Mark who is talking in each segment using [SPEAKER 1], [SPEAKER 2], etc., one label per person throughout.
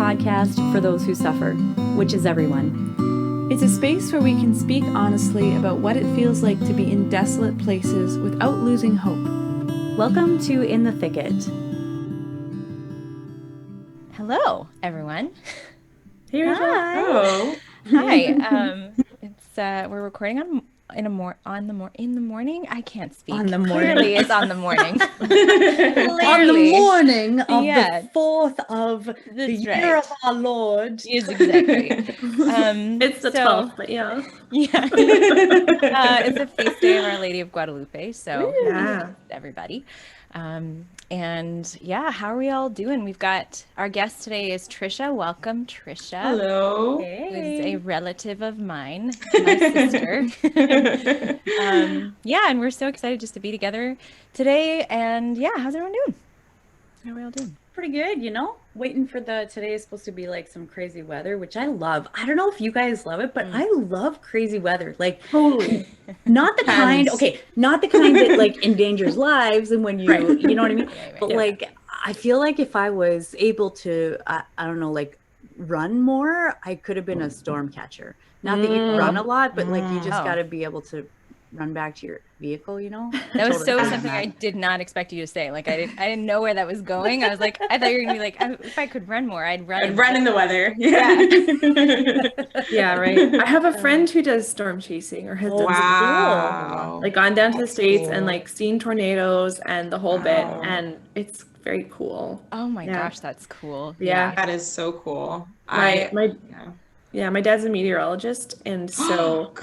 [SPEAKER 1] podcast for those who suffer, which is everyone.
[SPEAKER 2] It's a space where we can speak honestly about what it feels like to be in desolate places without losing hope.
[SPEAKER 1] Welcome to In the Thicket.
[SPEAKER 3] Hello, everyone.
[SPEAKER 2] Hey, Rachael.
[SPEAKER 4] Oh,
[SPEAKER 3] Hi. It's we're recording in the morning. I can't speak.
[SPEAKER 1] On the morning.
[SPEAKER 3] Clearly, it's on the morning.
[SPEAKER 1] On the morning of the 4th of the
[SPEAKER 3] That's
[SPEAKER 1] year
[SPEAKER 3] right.
[SPEAKER 1] of our Lord.
[SPEAKER 3] Yes, exactly.
[SPEAKER 2] It's the 12th, but yeah.
[SPEAKER 3] Yeah. It's a feast day of Our Lady of Guadalupe. So
[SPEAKER 2] Yeah.
[SPEAKER 3] everybody. And yeah, how are we all doing? We've got our guest today is Trisha. Welcome, Trisha.
[SPEAKER 4] hello.
[SPEAKER 3] Who is a relative of mine, my sister. Yeah, and we're so excited just to be together today. And yeah, how's everyone doing? How are we all doing?
[SPEAKER 1] Pretty good, you know? Waiting for today is supposed to be like some crazy weather, which I love. I don't know if you guys love it, but I love crazy weather. Like,
[SPEAKER 2] Totally.
[SPEAKER 1] not the kind, not the kind that like endangers lives and when you,
[SPEAKER 2] Right.
[SPEAKER 1] you know what I mean?
[SPEAKER 3] Right.
[SPEAKER 1] But
[SPEAKER 3] Yeah.
[SPEAKER 1] like, I feel like if I was able to, I don't know, like run more, I could have been a storm catcher. Not that you run a lot, but like you just
[SPEAKER 3] Oh.
[SPEAKER 1] got to be able to run back to your vehicle, you know?
[SPEAKER 3] That was
[SPEAKER 1] Totally.
[SPEAKER 3] so something I did not expect you to say. Like I didn't know where that was going. I was like, I thought you were gonna be like, if I could run more, I'd run.
[SPEAKER 4] I'd run in the weather.
[SPEAKER 2] Yeah, right. I have a friend who does storm chasing or has done
[SPEAKER 4] Wow.
[SPEAKER 2] like gone down to the
[SPEAKER 4] That's
[SPEAKER 2] States
[SPEAKER 4] cool.
[SPEAKER 2] and like seen tornadoes and the whole bit,
[SPEAKER 4] Wow.
[SPEAKER 2] and it's very cool.
[SPEAKER 3] Oh my
[SPEAKER 2] Yeah.
[SPEAKER 3] gosh, that's cool.
[SPEAKER 2] Yeah.
[SPEAKER 4] That is so cool.
[SPEAKER 2] My dad's a meteorologist, and so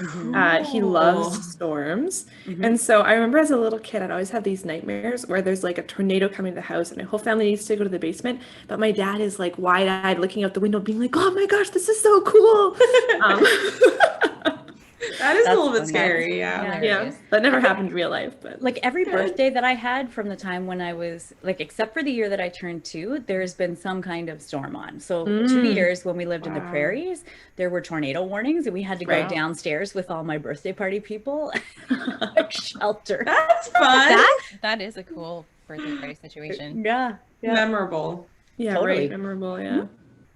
[SPEAKER 2] he loves storms. And so I remember as a little kid, I'd always have these nightmares where there's like a tornado coming to the house and my whole family needs to go to the basement. But my dad is like wide-eyed looking out the window being like, oh my gosh, this is so cool.
[SPEAKER 4] That is a
[SPEAKER 1] That's
[SPEAKER 4] little bit
[SPEAKER 1] fun.
[SPEAKER 4] scary. Yeah.
[SPEAKER 2] Yeah, that never happened in real life. But
[SPEAKER 1] Like every birthday that I had from the time when I was like, except for the year that I turned 2, there's been some kind of storm on. So 2 years when we lived in the prairies, there were tornado warnings and we had to go
[SPEAKER 2] Right.
[SPEAKER 1] downstairs with all my birthday party people, like shelter.
[SPEAKER 4] That's fun.
[SPEAKER 3] That is a cool birthday party situation.
[SPEAKER 1] Yeah.
[SPEAKER 4] Memorable.
[SPEAKER 2] yeah,
[SPEAKER 1] Totally.
[SPEAKER 2] right, memorable, yeah.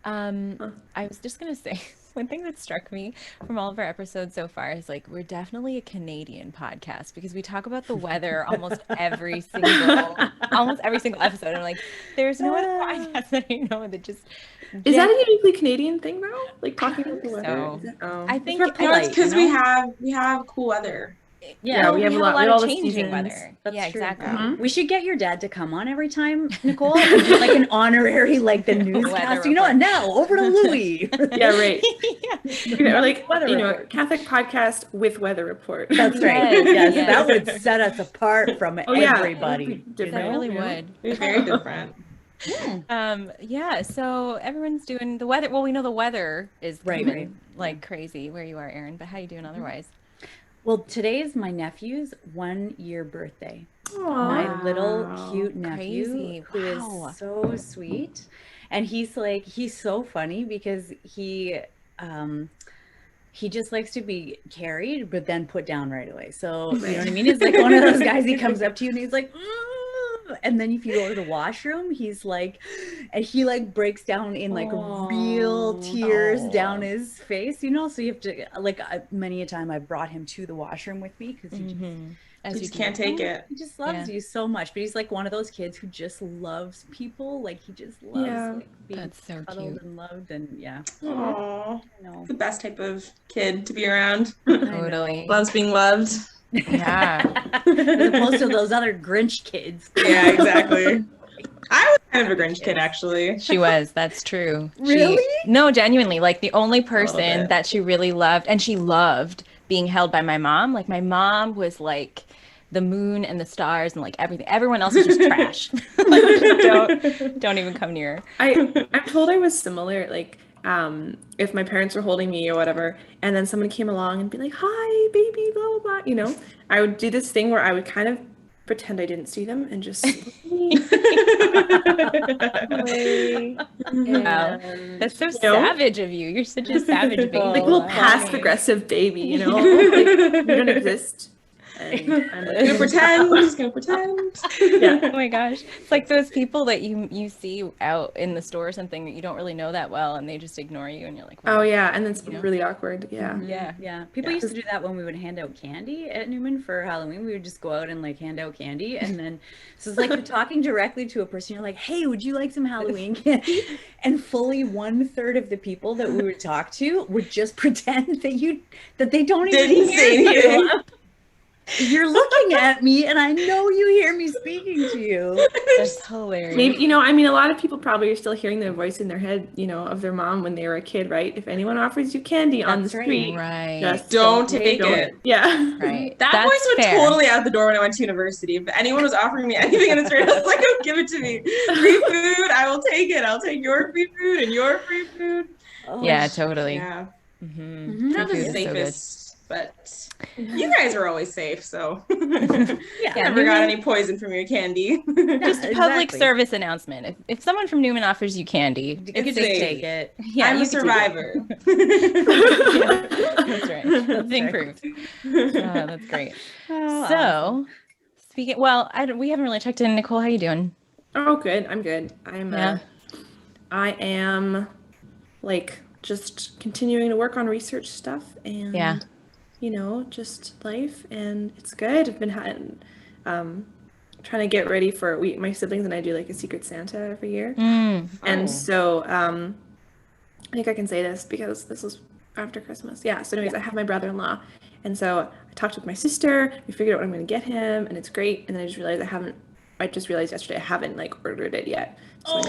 [SPEAKER 3] I was just gonna say one thing that struck me from all of our episodes so far is like we're definitely a Canadian podcast because we talk about the weather almost every single episode. I'm like, there's no other podcast that I know that just
[SPEAKER 2] Is that a uniquely Canadian thing though? Like talking about the weather?
[SPEAKER 3] so.
[SPEAKER 2] Is it- oh.
[SPEAKER 3] I think
[SPEAKER 1] We're
[SPEAKER 4] No, it's
[SPEAKER 1] polite,
[SPEAKER 4] because
[SPEAKER 1] you know?
[SPEAKER 4] we have cool weather.
[SPEAKER 2] Yeah, we have a lot
[SPEAKER 3] of
[SPEAKER 2] all the
[SPEAKER 3] changing
[SPEAKER 2] seasons.
[SPEAKER 3] weather.
[SPEAKER 1] That's
[SPEAKER 3] Yeah,
[SPEAKER 1] true.
[SPEAKER 3] exactly.
[SPEAKER 1] We should get your dad to come on every time, Nicole, and do like an honorary, like the newscast, you know, and now over to Louis.
[SPEAKER 2] Yeah, right. Or like
[SPEAKER 1] Weather
[SPEAKER 2] you know,
[SPEAKER 1] report.
[SPEAKER 2] Catholic podcast with weather report.
[SPEAKER 1] That's right.
[SPEAKER 3] Yes,
[SPEAKER 1] Yes,
[SPEAKER 3] yes.
[SPEAKER 1] that would set us apart from
[SPEAKER 2] Oh, yeah.
[SPEAKER 1] everybody.
[SPEAKER 2] That would be
[SPEAKER 1] you
[SPEAKER 2] different.
[SPEAKER 3] That
[SPEAKER 1] know?
[SPEAKER 3] really
[SPEAKER 2] Yeah.
[SPEAKER 3] would.
[SPEAKER 4] It's very different.
[SPEAKER 3] Yeah, so everyone's doing the weather. Well, we know the weather is
[SPEAKER 1] Right,
[SPEAKER 3] coming
[SPEAKER 1] right.
[SPEAKER 3] like crazy where you are, Erin, but how you doing otherwise?
[SPEAKER 1] Well, today is my nephew's 1-year birthday. My little cute nephew,
[SPEAKER 3] Crazy.
[SPEAKER 1] who
[SPEAKER 3] Wow.
[SPEAKER 1] is so sweet, and he's so funny because he just likes to be carried, but then put down right away. So you know what I mean? It's like one of those guys. He comes up to you and he's like. And then if you go to the washroom, he's like, and he like breaks down in like real tears down his face, you know? So you have to, like, many a time I've brought him to the washroom with me because
[SPEAKER 3] As
[SPEAKER 4] You
[SPEAKER 3] you
[SPEAKER 4] just can't take it.
[SPEAKER 1] he just loves
[SPEAKER 3] Yeah.
[SPEAKER 1] you so much. But he's like one of those kids who just loves people. Like he just loves
[SPEAKER 2] Yeah.
[SPEAKER 1] like, being
[SPEAKER 3] That's so
[SPEAKER 1] cuddled
[SPEAKER 3] cute.
[SPEAKER 1] and loved. And yeah,
[SPEAKER 4] Aww.
[SPEAKER 1] I know.
[SPEAKER 4] The best type of kid to be around.
[SPEAKER 3] Totally.
[SPEAKER 4] Loves being loved.
[SPEAKER 3] Yeah.
[SPEAKER 1] As opposed to those other Grinch kids.
[SPEAKER 4] Yeah, exactly. I was kind of a Grinch kid, actually.
[SPEAKER 3] She was. That's true.
[SPEAKER 1] Really?
[SPEAKER 3] No, genuinely. Like the only person
[SPEAKER 4] bit.
[SPEAKER 3] that she really loved, and she loved being held by my mom. Like my mom was like the moon and the stars and like everything. Everyone else is just trash. Like, just don't even come near.
[SPEAKER 2] I'm told I was similar, like if my parents were holding me or whatever, and then someone came along and be like, hi, baby, blah, blah, blah, you know, I would do this thing where I would kind of pretend I didn't see them and just
[SPEAKER 3] Wow. That's so savage of you. You're such a savage baby.
[SPEAKER 2] like a little passive aggressive baby, you know, like you don't exist. And I'm
[SPEAKER 4] Gonna pretend. Just gonna pretend.
[SPEAKER 2] Yeah.
[SPEAKER 3] Oh my gosh. It's like those people that you see out in the store or something that you don't really know that well and they just ignore you and you're like,
[SPEAKER 2] Oh yeah, and then it's
[SPEAKER 3] You know?
[SPEAKER 2] really awkward. Yeah.
[SPEAKER 3] Yeah.
[SPEAKER 1] Yeah. People used to do that when we would hand out candy at Newman for Halloween. We would just go out and like hand out candy. And then so it's like you're talking directly to a person. You're like, hey, would you like some Halloween candy? And fully 1/3 of the people that we would talk to would just pretend that they don't even
[SPEAKER 4] Didn't
[SPEAKER 1] hear
[SPEAKER 4] say anything.
[SPEAKER 1] you. You're looking at me and I know you hear me speaking to you.
[SPEAKER 3] That's hilarious.
[SPEAKER 2] Maybe, you know, I mean, a lot of people probably are still hearing the voice in their head, you know, of their mom when they were a kid, right? If anyone offers you candy on the
[SPEAKER 1] That's right.
[SPEAKER 2] street,
[SPEAKER 3] Right.
[SPEAKER 2] just
[SPEAKER 4] Don't take it.
[SPEAKER 2] Yeah.
[SPEAKER 3] Right.
[SPEAKER 4] That
[SPEAKER 3] That's
[SPEAKER 4] voice went
[SPEAKER 3] fair.
[SPEAKER 4] totally out the door when I went to university. If anyone was offering me anything in the street, I was like, oh, give it to me. Free food, I will take it. I'll take your free food and your free food.
[SPEAKER 1] Oh,
[SPEAKER 3] Yeah, totally.
[SPEAKER 4] Yeah.
[SPEAKER 3] Mm-hmm.
[SPEAKER 4] Not the
[SPEAKER 3] Food is so good.
[SPEAKER 4] safest, but you guys are always safe, so
[SPEAKER 1] Yeah.
[SPEAKER 4] never got any poison from your candy.
[SPEAKER 3] Just a public service announcement. If someone from Newman offers you candy,
[SPEAKER 1] You
[SPEAKER 3] it's
[SPEAKER 1] can
[SPEAKER 3] safe.
[SPEAKER 1] take it.
[SPEAKER 3] Yeah,
[SPEAKER 4] I'm
[SPEAKER 3] you
[SPEAKER 4] a
[SPEAKER 3] can take it.
[SPEAKER 4] survivor.
[SPEAKER 3] That's right. That's being proved. That's great.
[SPEAKER 1] Oh,
[SPEAKER 3] So, speaking, we haven't really checked in. Nicole, how you doing?
[SPEAKER 2] Oh, good. I'm good.
[SPEAKER 3] Yeah.
[SPEAKER 2] I am like just continuing to work on research stuff and
[SPEAKER 3] Yeah.
[SPEAKER 2] you know, just life, and it's good. I've been trying to get ready for my siblings and I do like a Secret Santa every year.
[SPEAKER 3] Mm.
[SPEAKER 2] And so I think I can say this because this was after Christmas. Yeah. So anyways, I have my brother-in-law. And so I talked with my sister, we figured out what I'm going to get him, and it's great. And then I just realized yesterday I haven't like ordered it yet. So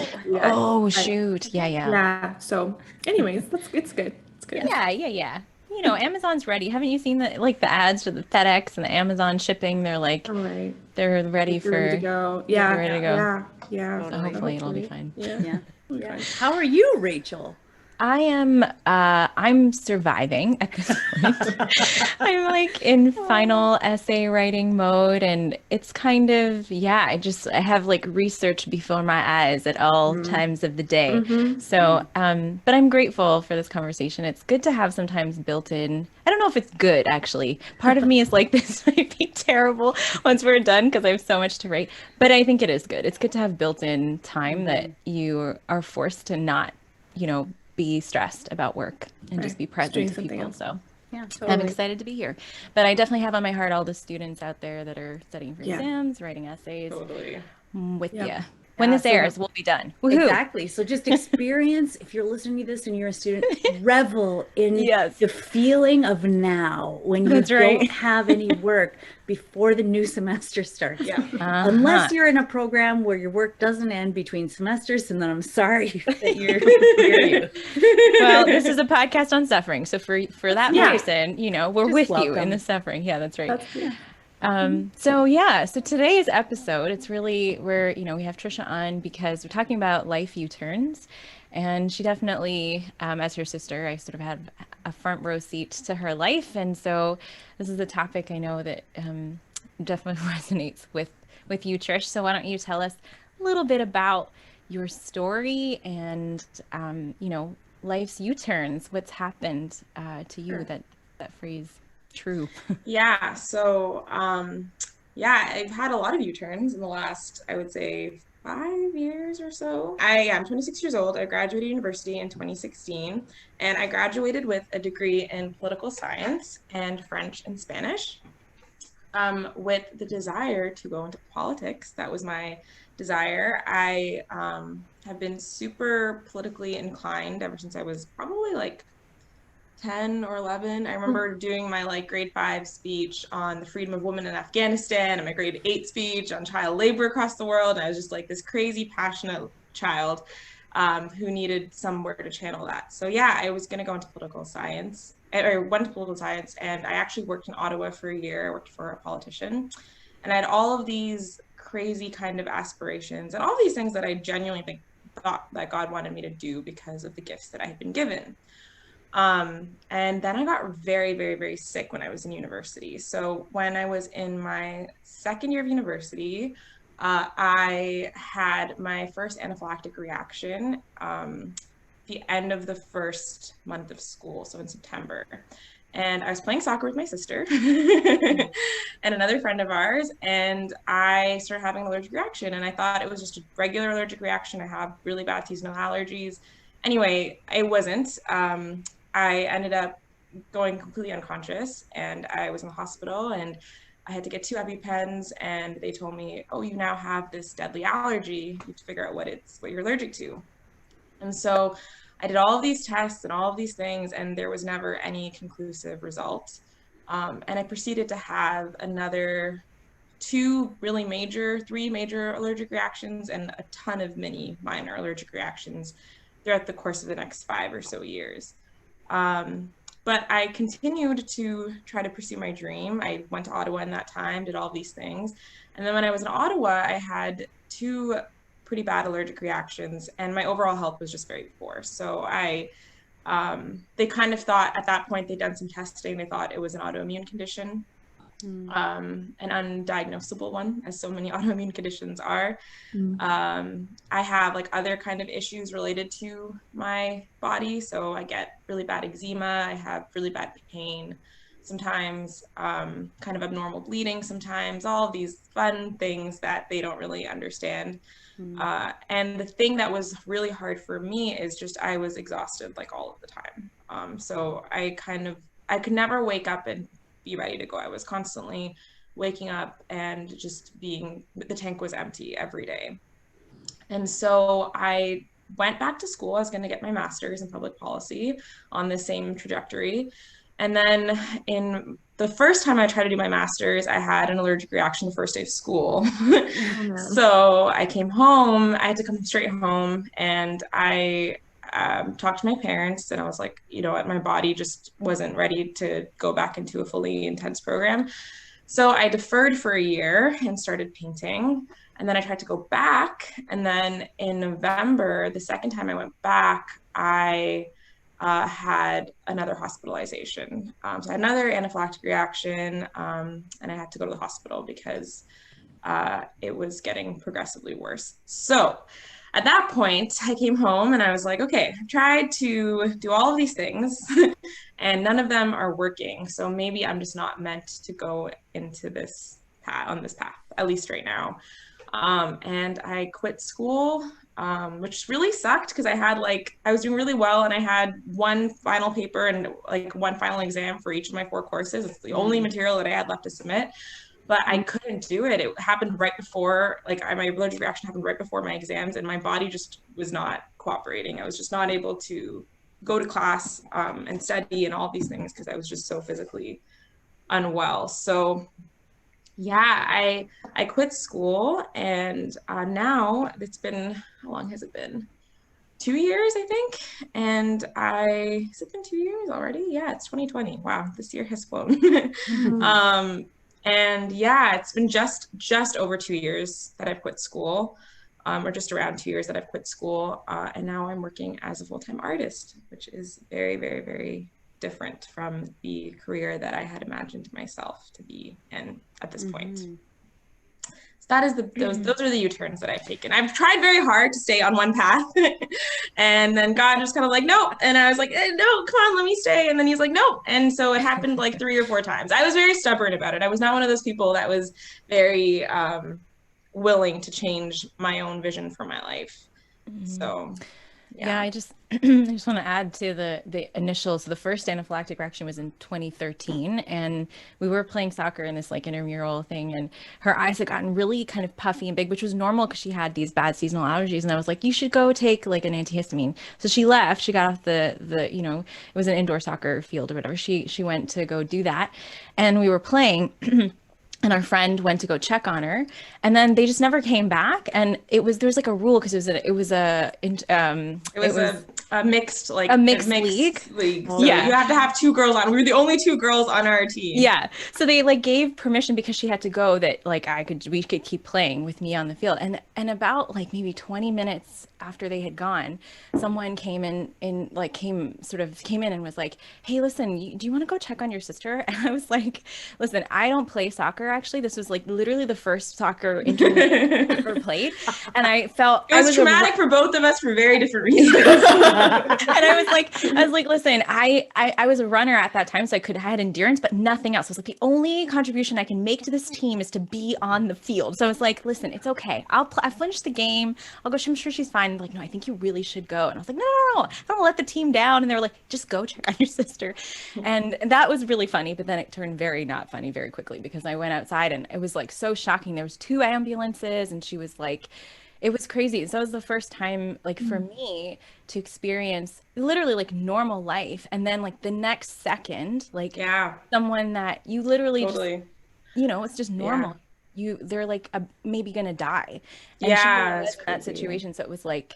[SPEAKER 3] Oh, shoot. Yeah.
[SPEAKER 2] yeah. So anyways, it's good. It's good.
[SPEAKER 3] Yeah. You know, Amazon's ready. Haven't you seen the ads for the FedEx and the Amazon shipping? They're like,
[SPEAKER 2] All right.
[SPEAKER 3] they're ready
[SPEAKER 2] We're ready to
[SPEAKER 3] for.
[SPEAKER 2] go. Yeah.
[SPEAKER 3] Ready to go.
[SPEAKER 2] Yeah.
[SPEAKER 3] So hopefully it'll be fine.
[SPEAKER 2] Yeah.
[SPEAKER 1] Yeah.
[SPEAKER 2] It'll be
[SPEAKER 1] Yeah.
[SPEAKER 2] fine.
[SPEAKER 1] How are you, Rachel?
[SPEAKER 3] I am I'm surviving at this point. I'm like in final essay writing mode, and it's kind of I have like research before my eyes at all times of the day. So but I'm grateful for this conversation. It's good to have sometimes built in. I don't know if it's good actually. Part of me is like, this might be terrible once we're done because I have so much to write, but I think it is good. It's good to have built in time that you are forced to not, be stressed about work and just be present to people. So
[SPEAKER 1] Yeah,
[SPEAKER 3] I'm
[SPEAKER 1] totally.
[SPEAKER 3] excited to be here. But I definitely have on my heart all the students out there that are studying for exams, writing essays.
[SPEAKER 4] Totally.
[SPEAKER 3] I'm with
[SPEAKER 2] Yeah.
[SPEAKER 3] you. When this
[SPEAKER 1] so-
[SPEAKER 3] airs, we'll be done. Woohoo!
[SPEAKER 1] Exactly. So just experience, if you're listening to this and you're a student, revel in
[SPEAKER 3] Yes.
[SPEAKER 1] the feeling of now when you
[SPEAKER 3] That's right.
[SPEAKER 1] don't have any work before the new semester starts.
[SPEAKER 4] Yeah.
[SPEAKER 1] Unless you're in a program where your work doesn't end between semesters, and then I'm sorry that you're you.
[SPEAKER 3] Well, this is a podcast on suffering. So for that
[SPEAKER 2] Yeah.
[SPEAKER 3] person, we're
[SPEAKER 1] Just
[SPEAKER 3] with you in
[SPEAKER 1] welcome.
[SPEAKER 3] the suffering. Yeah, that's right.
[SPEAKER 2] That's good.
[SPEAKER 3] So today's episode, it's really where, we have Trisha on because we're talking about life U-turns, and she definitely, as her sister, I sort of had a front row seat to her life. And so this is a topic I know that definitely resonates with you, Trish. So why don't you tell us a little bit about your story and, life's U-turns, what's happened to you that phrase true.
[SPEAKER 4] Yeah. So, I've had a lot of U-turns in the last, I would say, 5 years or so. I am 26 years old. I graduated university in 2016, and I graduated with a degree in political science and French and Spanish, with the desire to go into politics. That was my desire. I have been super politically inclined ever since I was probably like 10 or 11. I remember doing my grade 5 speech on the freedom of women in Afghanistan and my grade 8 speech on child labor across the world. And I was just like this crazy, passionate child who needed somewhere to channel that. So I was going to go into political science. I went to political science, and I actually worked in Ottawa for a year. I worked for a politician, and I had all of these crazy kind of aspirations and all these things that I genuinely thought that God wanted me to do because of the gifts that I had been given. And then I got very, very, very sick when I was in university. So when I was in my second year of university, I had my first anaphylactic reaction the end of the first month of school, so in September. and I was playing soccer with my sister and another friend of ours, and I started having an allergic reaction, and I thought it was just a regular allergic reaction. I have really bad seasonal allergies. Anyway, it wasn't. I ended up going completely unconscious, and I was in the hospital, and I had to get 2 EpiPens, and they told me, oh, you now have this deadly allergy. You have to figure out what you're allergic to. And so I did all of these tests and all of these things, and there was never any conclusive result. And I proceeded to have another 3 major allergic reactions and a ton of mini minor allergic reactions throughout the course of the next 5 or so years. But I continued to try to pursue my dream. I went to Ottawa in that time, did all these things. And then when I was in Ottawa, I had 2 pretty bad allergic reactions, and my overall health was just very poor. So they kind of thought at that point, they'd done some testing. They thought it was an autoimmune condition, an undiagnosable one, as so many autoimmune conditions are. I have like other kind of issues related to my body. So I get really bad eczema. I have really bad pain, sometimes kind of abnormal bleeding, sometimes all of these fun things that they don't really understand. And the thing that was really hard for me is just I was exhausted like all of the time. So I could never wake up and be ready to go. I was constantly waking up and just the tank was empty every day. And so I went back to school. I was going to get my master's in public policy on the same trajectory. And then in the first time I tried to do my master's, I had an allergic reaction the first day of school. So I came home, I had to come straight home, and I talked to my parents, and I was like, you know what, my body just wasn't ready to go back into a fully intense program. So I deferred for a year and started painting. And then I tried to go back. And then in November, the second time I went back, I had another hospitalization. So I had another anaphylactic reaction, and I had to go to the hospital because it was getting progressively worse. So at that point, I came home and I was like, okay, I tried to do all of these things and none of them are working. So maybe I'm just not meant to go into this path, at least right now. And I quit school, which really sucked because I was doing really well, and I had 1 final paper and like 1 final exam for each of my 4 courses. It's the only material that I had left to submit, but I couldn't do it. It happened right before, my allergic reaction happened right before my exams, and my body just was not cooperating. I was just not able to go to class and study and all these things because I was just so physically unwell. So yeah, I quit school, and now it's been, how long has it been? 2 years, I think. And has it been 2 years already? Yeah, it's 2020. Wow, this year has flown. And yeah, it's been just over 2 years that I've quit school, or just around 2 years that I've quit school. And now I'm working as a full-time artist, which is very, very, very different from the career that I had imagined myself to be in at this point. So that is those are the U-turns that I've taken. I've tried very hard to stay on one path, and then God just kind of like, no. And I was like, no, come on, let me stay. And then he's like, no. And so it happened like 3 or 4 times. I was very stubborn about it. I was not one of those people that was very willing to change my own vision for my life. So
[SPEAKER 3] yeah, I just want to add to the initial. So the first anaphylactic reaction was in 2013, and we were playing soccer in this like intramural thing, and her eyes had gotten really kind of puffy and big, which was normal because she had these bad seasonal allergies. And I was like, you should go take like an antihistamine. So she left. She got off the it was an indoor soccer field or whatever. She went to go do that, and we were playing. And our friend went to go check on her, and then they just never came back. And there was like a rule because it was a mixed league.
[SPEAKER 4] So yeah, you have to have 2 girls on. We were the only 2 girls on our team.
[SPEAKER 3] Yeah, so they like gave permission because she had to go that like we could keep playing with me on the field. And about like maybe 20 minutes after they had gone, someone came in and was like, hey, listen, do you want to go check on your sister? And I was like, listen, I don't play soccer. Actually, this was like literally the first soccer interview I ever played, and I felt
[SPEAKER 4] it was traumatic for both of us for very different reasons.
[SPEAKER 3] I was like, listen, I was a runner at that time, so I had endurance, but nothing else. I was like, the only contribution I can make to this team is to be on the field. So I was like, listen, it's okay. I finished the game. I'll go. I'm sure she's fine. Like, no, I think you really should go. And I was like, no, no, no, I don't let the team down. And they were like, just go check on your sister. And that was really funny. But then it turned very not funny very quickly because I went outside and it was like so shocking. There was 2 ambulances and she was like, it was crazy. So it was the first time, like, for me to experience literally like normal life. And then like the next second, like someone that you literally just, it's just normal. They're like maybe gonna die. And she was in that situation. So it was like,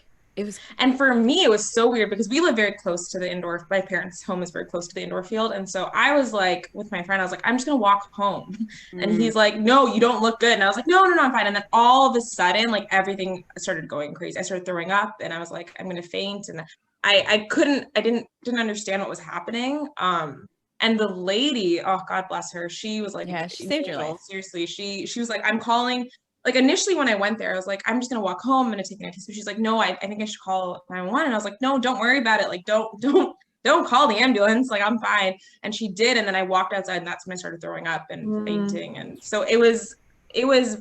[SPEAKER 4] and for me, it was so weird because we live very close to the indoor, my parents' home is very close to the indoor field. And so I was like, with my friend, I was like, I'm just going to walk home. And he's like, no, you don't look good. And I was like, no, I'm fine. And then all of a sudden, like everything started going crazy. I started throwing up and I was like, I'm going to faint. And I didn't understand what was happening. And the lady, oh, God bless her. She was like,
[SPEAKER 3] she saved your life.
[SPEAKER 4] Seriously. She was like, I'm calling. Like initially when I went there, I was like, I'm just gonna walk home. I'm gonna take an antihistamine. She's like, no, I think I should call 911. And I was like, no, don't worry about it. Like, don't call the ambulance. Like, I'm fine. And she did. And then I walked outside and that's when I started throwing up and fainting. And so it was,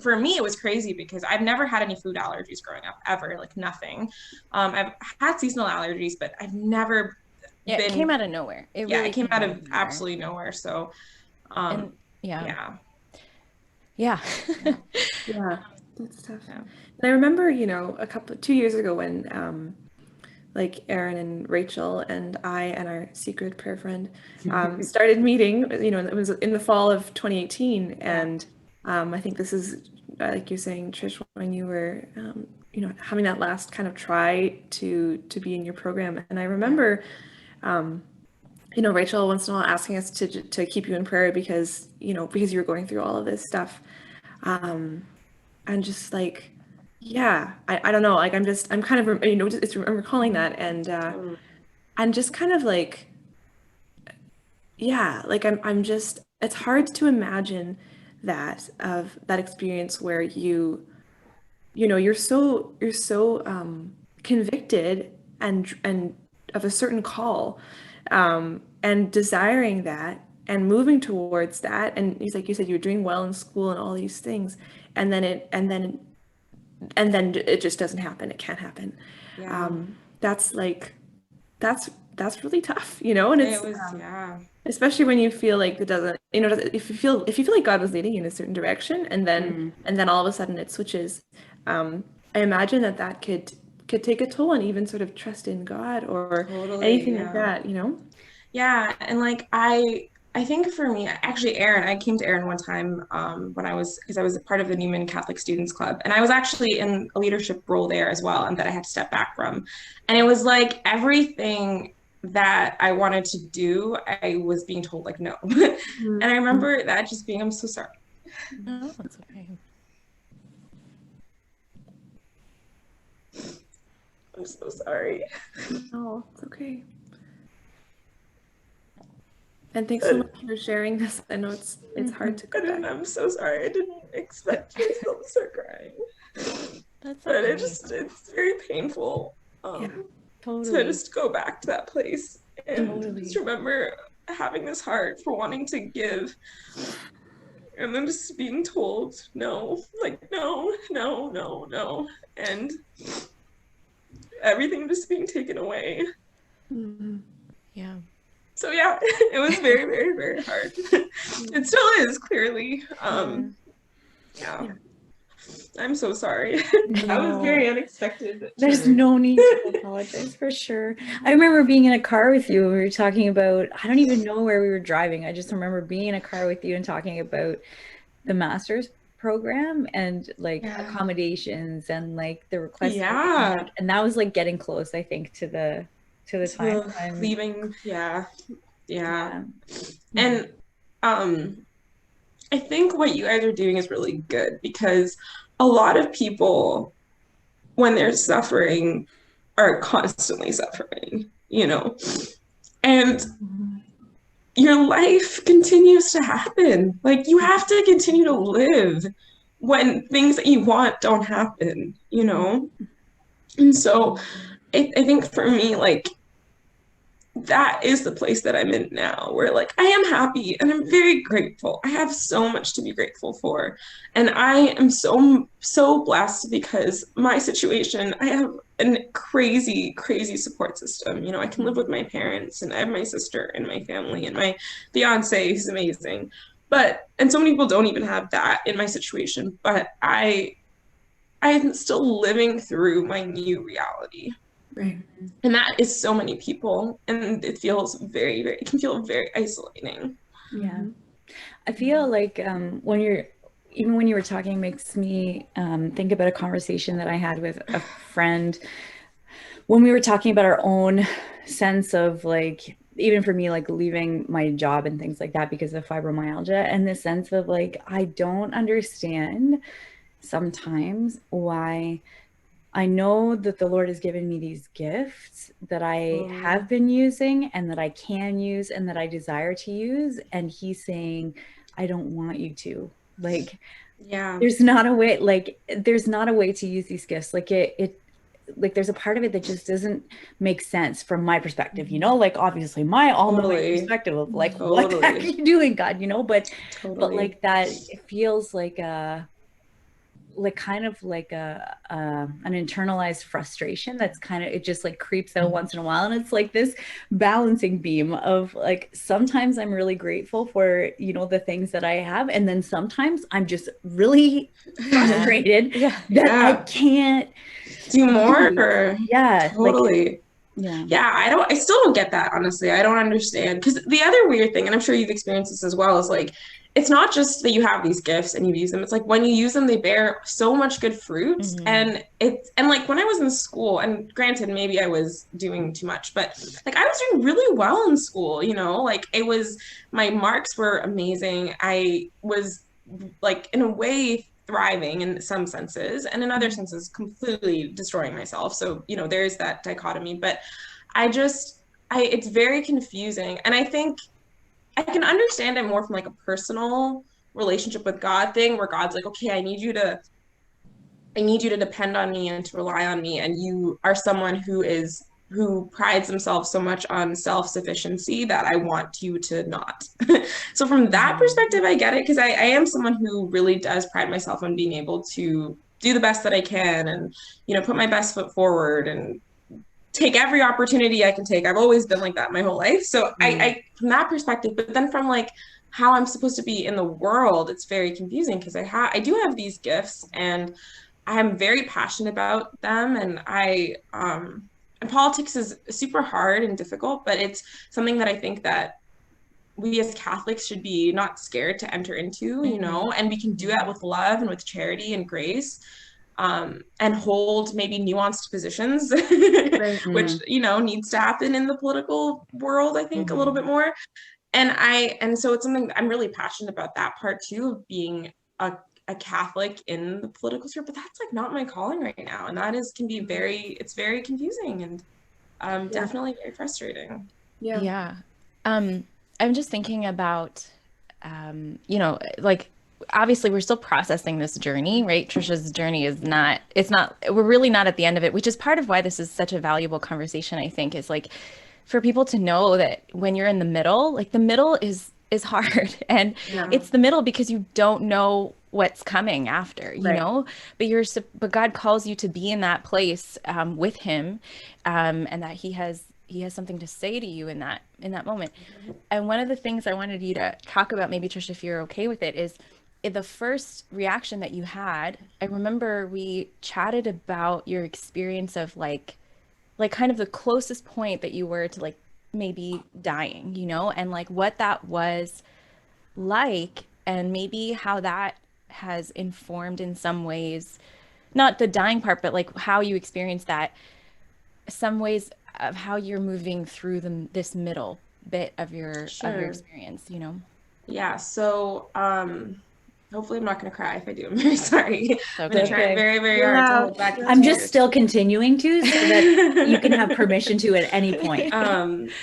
[SPEAKER 4] for me, it was crazy because I've never had any food allergies growing up ever, like nothing. I've had seasonal allergies, but I've never been.
[SPEAKER 3] It came out of nowhere.
[SPEAKER 4] It came out of absolutely nowhere. So,
[SPEAKER 2] Yeah, that's tough. And I remember, 2 years ago when like Erin and Rachel and I and our secret prayer friend started meeting, it was in the fall of 2018. And I think this is, like you're saying, Trish, when you were, having that last kind of try to be in your program. And I remember, Rachel once in a while asking us to keep you in prayer because you were going through all of this stuff. And just like, I don't know, like I'm kind of, I'm recalling that and just kind of like, like I'm just, it's hard to imagine that experience where you're so convicted and of a certain call, and desiring that and moving towards that. And he's like, you said, you were doing well in school and all these things, and then it just doesn't happen. It can't happen. That's really tough, and it's especially when you feel like it doesn't, if you feel like God was leading you in a certain direction and then all of a sudden it switches. I imagine that could take a toll on even sort of trust in God or anything like that,
[SPEAKER 4] Yeah. And like, I think for me, actually, I came to Erin one time because I was a part of the Neiman Catholic Students Club. And I was actually in a leadership role there as well, and that I had to step back from. And it was like everything that I wanted to do, I was being told like, no. And I remember that just being, I'm so sorry.
[SPEAKER 3] No, that's okay.
[SPEAKER 4] I'm so sorry.
[SPEAKER 2] Oh, it's okay. And thanks so much for sharing this. I know it's hard to go back.
[SPEAKER 4] I'm so sorry. I didn't expect myself to start crying.
[SPEAKER 3] That's
[SPEAKER 4] but
[SPEAKER 3] okay.
[SPEAKER 4] It's very painful to just go back to that place and just remember having this heart for wanting to give and then just being told no, like no, and everything just being taken away.
[SPEAKER 3] Yeah.
[SPEAKER 4] So yeah, it was very, very, very hard. It still is, clearly. Yeah. I'm so sorry. That was very unexpected.
[SPEAKER 1] There's no need to apologize, for sure. I remember being in a car with you. We were talking about, I don't even know where we were driving. I just remember being in a car with you and talking about the master's program and like accommodations and like the request.
[SPEAKER 4] Yeah.
[SPEAKER 1] And that was like getting close, I think, to the time I'm
[SPEAKER 4] leaving. Yeah. And I think what you guys are doing is really good, because a lot of people, when they're suffering, are constantly suffering, and your life continues to happen. Like, you have to continue to live when things that you want don't happen, And so I think for me, like, that is the place that I'm in now, where like I am happy and I'm very grateful. I have so much to be grateful for. And I am so blessed because my situation, I have a crazy, crazy support system. You know, I can live with my parents and I have my sister and my family and my fiance who's amazing. But, and so many people don't even have that in my situation, but I am still living through my new reality.
[SPEAKER 2] Right.
[SPEAKER 4] And that is so many people. And it feels very, very, it can feel very isolating.
[SPEAKER 1] Yeah. I feel like when you were talking makes me think about a conversation that I had with a friend when we were talking about our own sense of like, even for me, like leaving my job and things like that because of fibromyalgia, and the sense of like, I don't understand sometimes why I know that the Lord has given me these gifts that I have been using and that I can use and that I desire to use. And he's saying, I don't want you to. Like,
[SPEAKER 4] Yeah.
[SPEAKER 1] there's not a way, like, there's not a way to use these gifts. Like like there's a part of it that just doesn't make sense from my perspective, you know, like obviously my all-knowing perspective of like, what the heck are you doing, God, you know, but like that, it feels like kind of like an internalized frustration that's kind of, it just like creeps out once in a while. And it's like this balancing beam of like, sometimes I'm really grateful for, you know, the things that I have. And then sometimes I'm just really frustrated that I can't
[SPEAKER 4] do more.
[SPEAKER 1] Yeah.
[SPEAKER 4] Totally.
[SPEAKER 1] Like,
[SPEAKER 4] yeah, I still don't get that, honestly. I don't understand. Because the other weird thing, and I'm sure you've experienced this as well, is like, it's not just that you have these gifts and you use them. It's like when you use them, they bear so much good fruit. And like when I was in school, and granted, maybe I was doing too much, but like I was doing really well in school, you know, like my marks were amazing. I was like, in a way, thriving in some senses, and in other senses completely destroying myself. So, you know, there's that dichotomy, but it's very confusing. And I think I can understand it more from like a personal relationship with God thing, where God's like, okay, I need you to depend on me and to rely on me, and you are someone who prides themselves so much on self-sufficiency that I want you to not. So from that perspective, I get it, because I am someone who really does pride myself on being able to do the best that I can and, you know, put my best foot forward and take every opportunity I can take. I've always been like that my whole life. So I from that perspective, but then from like how I'm supposed to be in the world, it's very confusing, because I do have these gifts and I'm very passionate about them, and and politics is super hard and difficult, but it's something that I think that we as Catholics should be not scared to enter into, you know, and we can do that with love and with charity and grace, and hold maybe nuanced positions, which, you know, needs to happen in the political world, I think, a little bit more. And so it's something I'm really passionate about, that part too, of being a Catholic in the political sphere, but that's like not my calling right now. And that can be it's very confusing and definitely very frustrating.
[SPEAKER 3] Yeah. I'm just thinking about, you know, like, obviously we're still processing this journey, right? Trisha's journey we're really not at the end of it, which is part of why this is such a valuable conversation, I think, is like for people to know that when you're in the middle, like the middle is hard, and it's the middle because you don't know what's coming after, you know, but God calls you to be in that place with him, and that he has something to say to you in that moment. And one of the things I wanted you to talk about, maybe Trisha, if you're okay with it, is the first reaction that you had. I remember we chatted about your experience of like kind of the closest point that you were to like maybe dying, you know, and like what that was like, and maybe how that has informed in some ways, not the dying part, but like how you experienced that, some ways of how you're moving through this middle bit of your experience, you know?
[SPEAKER 4] Yeah. So, hopefully I'm not going to cry. If I do, I'm very sorry. I'm going to try very, very hard to hold back.
[SPEAKER 1] I'm just still continuing to, so that you can have permission to at any point.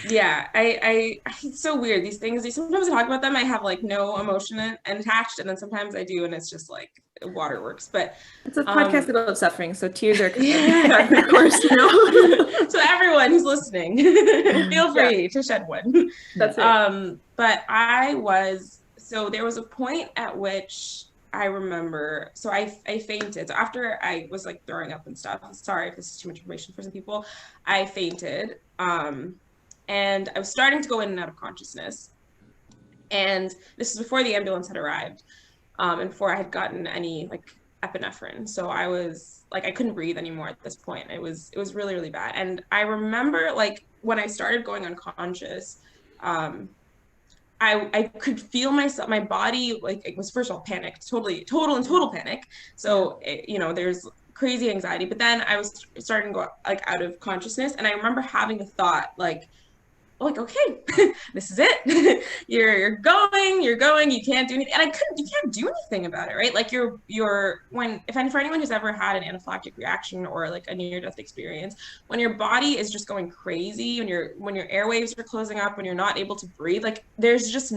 [SPEAKER 4] Yeah, it's so weird. These things, sometimes I talk about them, I have like no emotion attached, and then sometimes I do, and it's just like, waterworks. But
[SPEAKER 2] it's a podcast about suffering, so tears are
[SPEAKER 4] yeah.
[SPEAKER 2] of course, you know.
[SPEAKER 4] So everyone who's listening, feel free to shed one.
[SPEAKER 2] That's right.
[SPEAKER 4] But so there was a point at which I remember, so I fainted. So after I was like throwing up and stuff, sorry if this is too much information for some people, I fainted. And I was starting to go in and out of consciousness. And this is before the ambulance had arrived, and before I had gotten any like epinephrine. So I was like, I couldn't breathe anymore at this point. It was really, really bad. And I remember like when I started going unconscious, I could feel myself, my body, like it was first of all panicked, total panic. So, there's crazy anxiety, but then I was starting to go like out of consciousness. And I remember having a thought like, okay, this is it. you're going, you can't do anything. And you can't do anything about it, right? Like for anyone who's ever had an anaphylactic reaction or like a near-death experience, when your body is just going crazy, when your airwaves are closing up, when you're not able to breathe, like there's just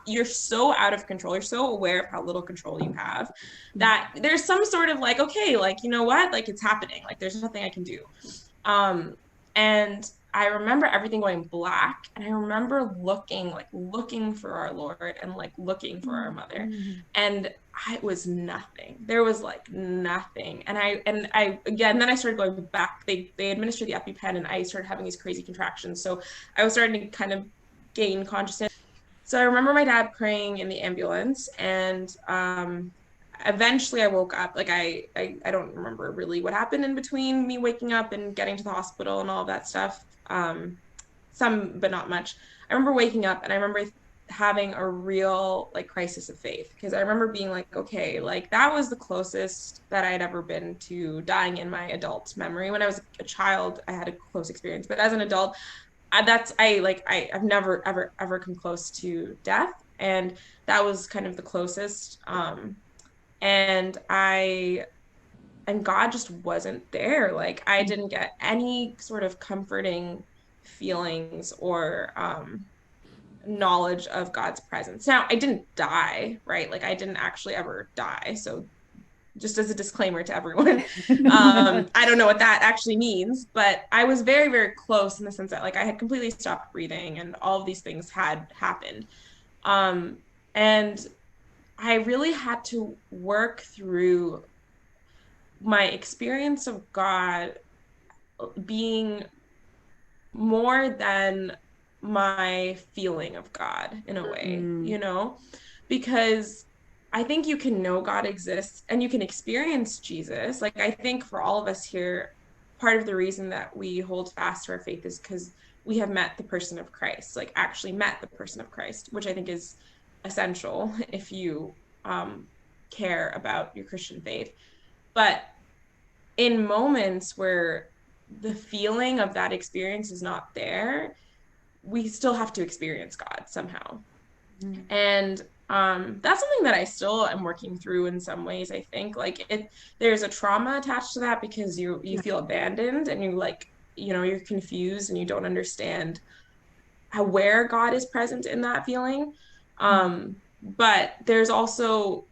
[SPEAKER 4] you're so out of control. You're so aware of how little control you have that there's some sort of like, okay, like, you know what? Like it's happening. Like there's nothing I can do. And I remember everything going black, and I remember looking for our Lord and like looking for our mother, and it was nothing. There was like nothing. And I again, then I started going back. They administered the EpiPen, and I started having these crazy contractions. So I was starting to kind of gain consciousness. So I remember my dad praying in the ambulance, and eventually I woke up. Like I don't remember really what happened in between me waking up and getting to the hospital and all of that stuff. Some, but not much. I remember waking up, and I remember having a real like crisis of faith, because I remember being like, okay, like that was the closest that I had ever been to dying in my adult memory. When I was a child, I had a close experience, but as an adult, I've never ever come close to death, and that was kind of the closest. And God just wasn't there. Like I didn't get any sort of comforting feelings or knowledge of God's presence. Now, I didn't die, right? Like I didn't actually ever die. So just as a disclaimer to everyone, I don't know what that actually means, but I was very, very close in the sense that like I had completely stopped breathing and all of these things had happened. And I really had to work through my experience of God being more than my feeling of God in a way, because I think you can know God exists and you can experience Jesus. Like I think for all of us here, part of the reason that we hold fast to our faith is because we have met the person of Christ, like actually met the person of Christ, which I think is essential if you care about your Christian faith. But in moments where the feeling of that experience is not there, we still have to experience God somehow. And that's something that I still am working through in some ways. I think like there's a trauma attached to that, because you feel abandoned, and you're confused, and you don't understand where God is present in that feeling. But there's also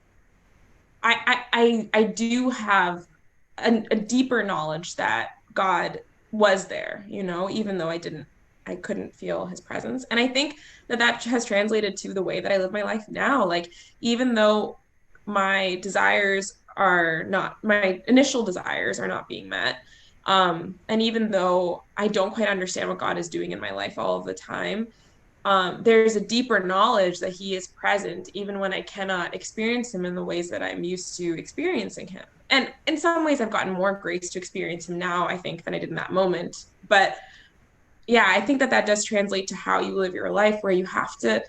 [SPEAKER 4] I do have a deeper knowledge that God was there, even though I couldn't feel his presence. And I think that has translated to the way that I live my life now. Like, even though my initial desires are not being met, and even though I don't quite understand what God is doing in my life all of the time, there's a deeper knowledge that he is present, even when I cannot experience him in the ways that I'm used to experiencing him. And in some ways, I've gotten more grace to experience him now, I think, than I did in that moment. But yeah, I think that does translate to how you live your life, where you have to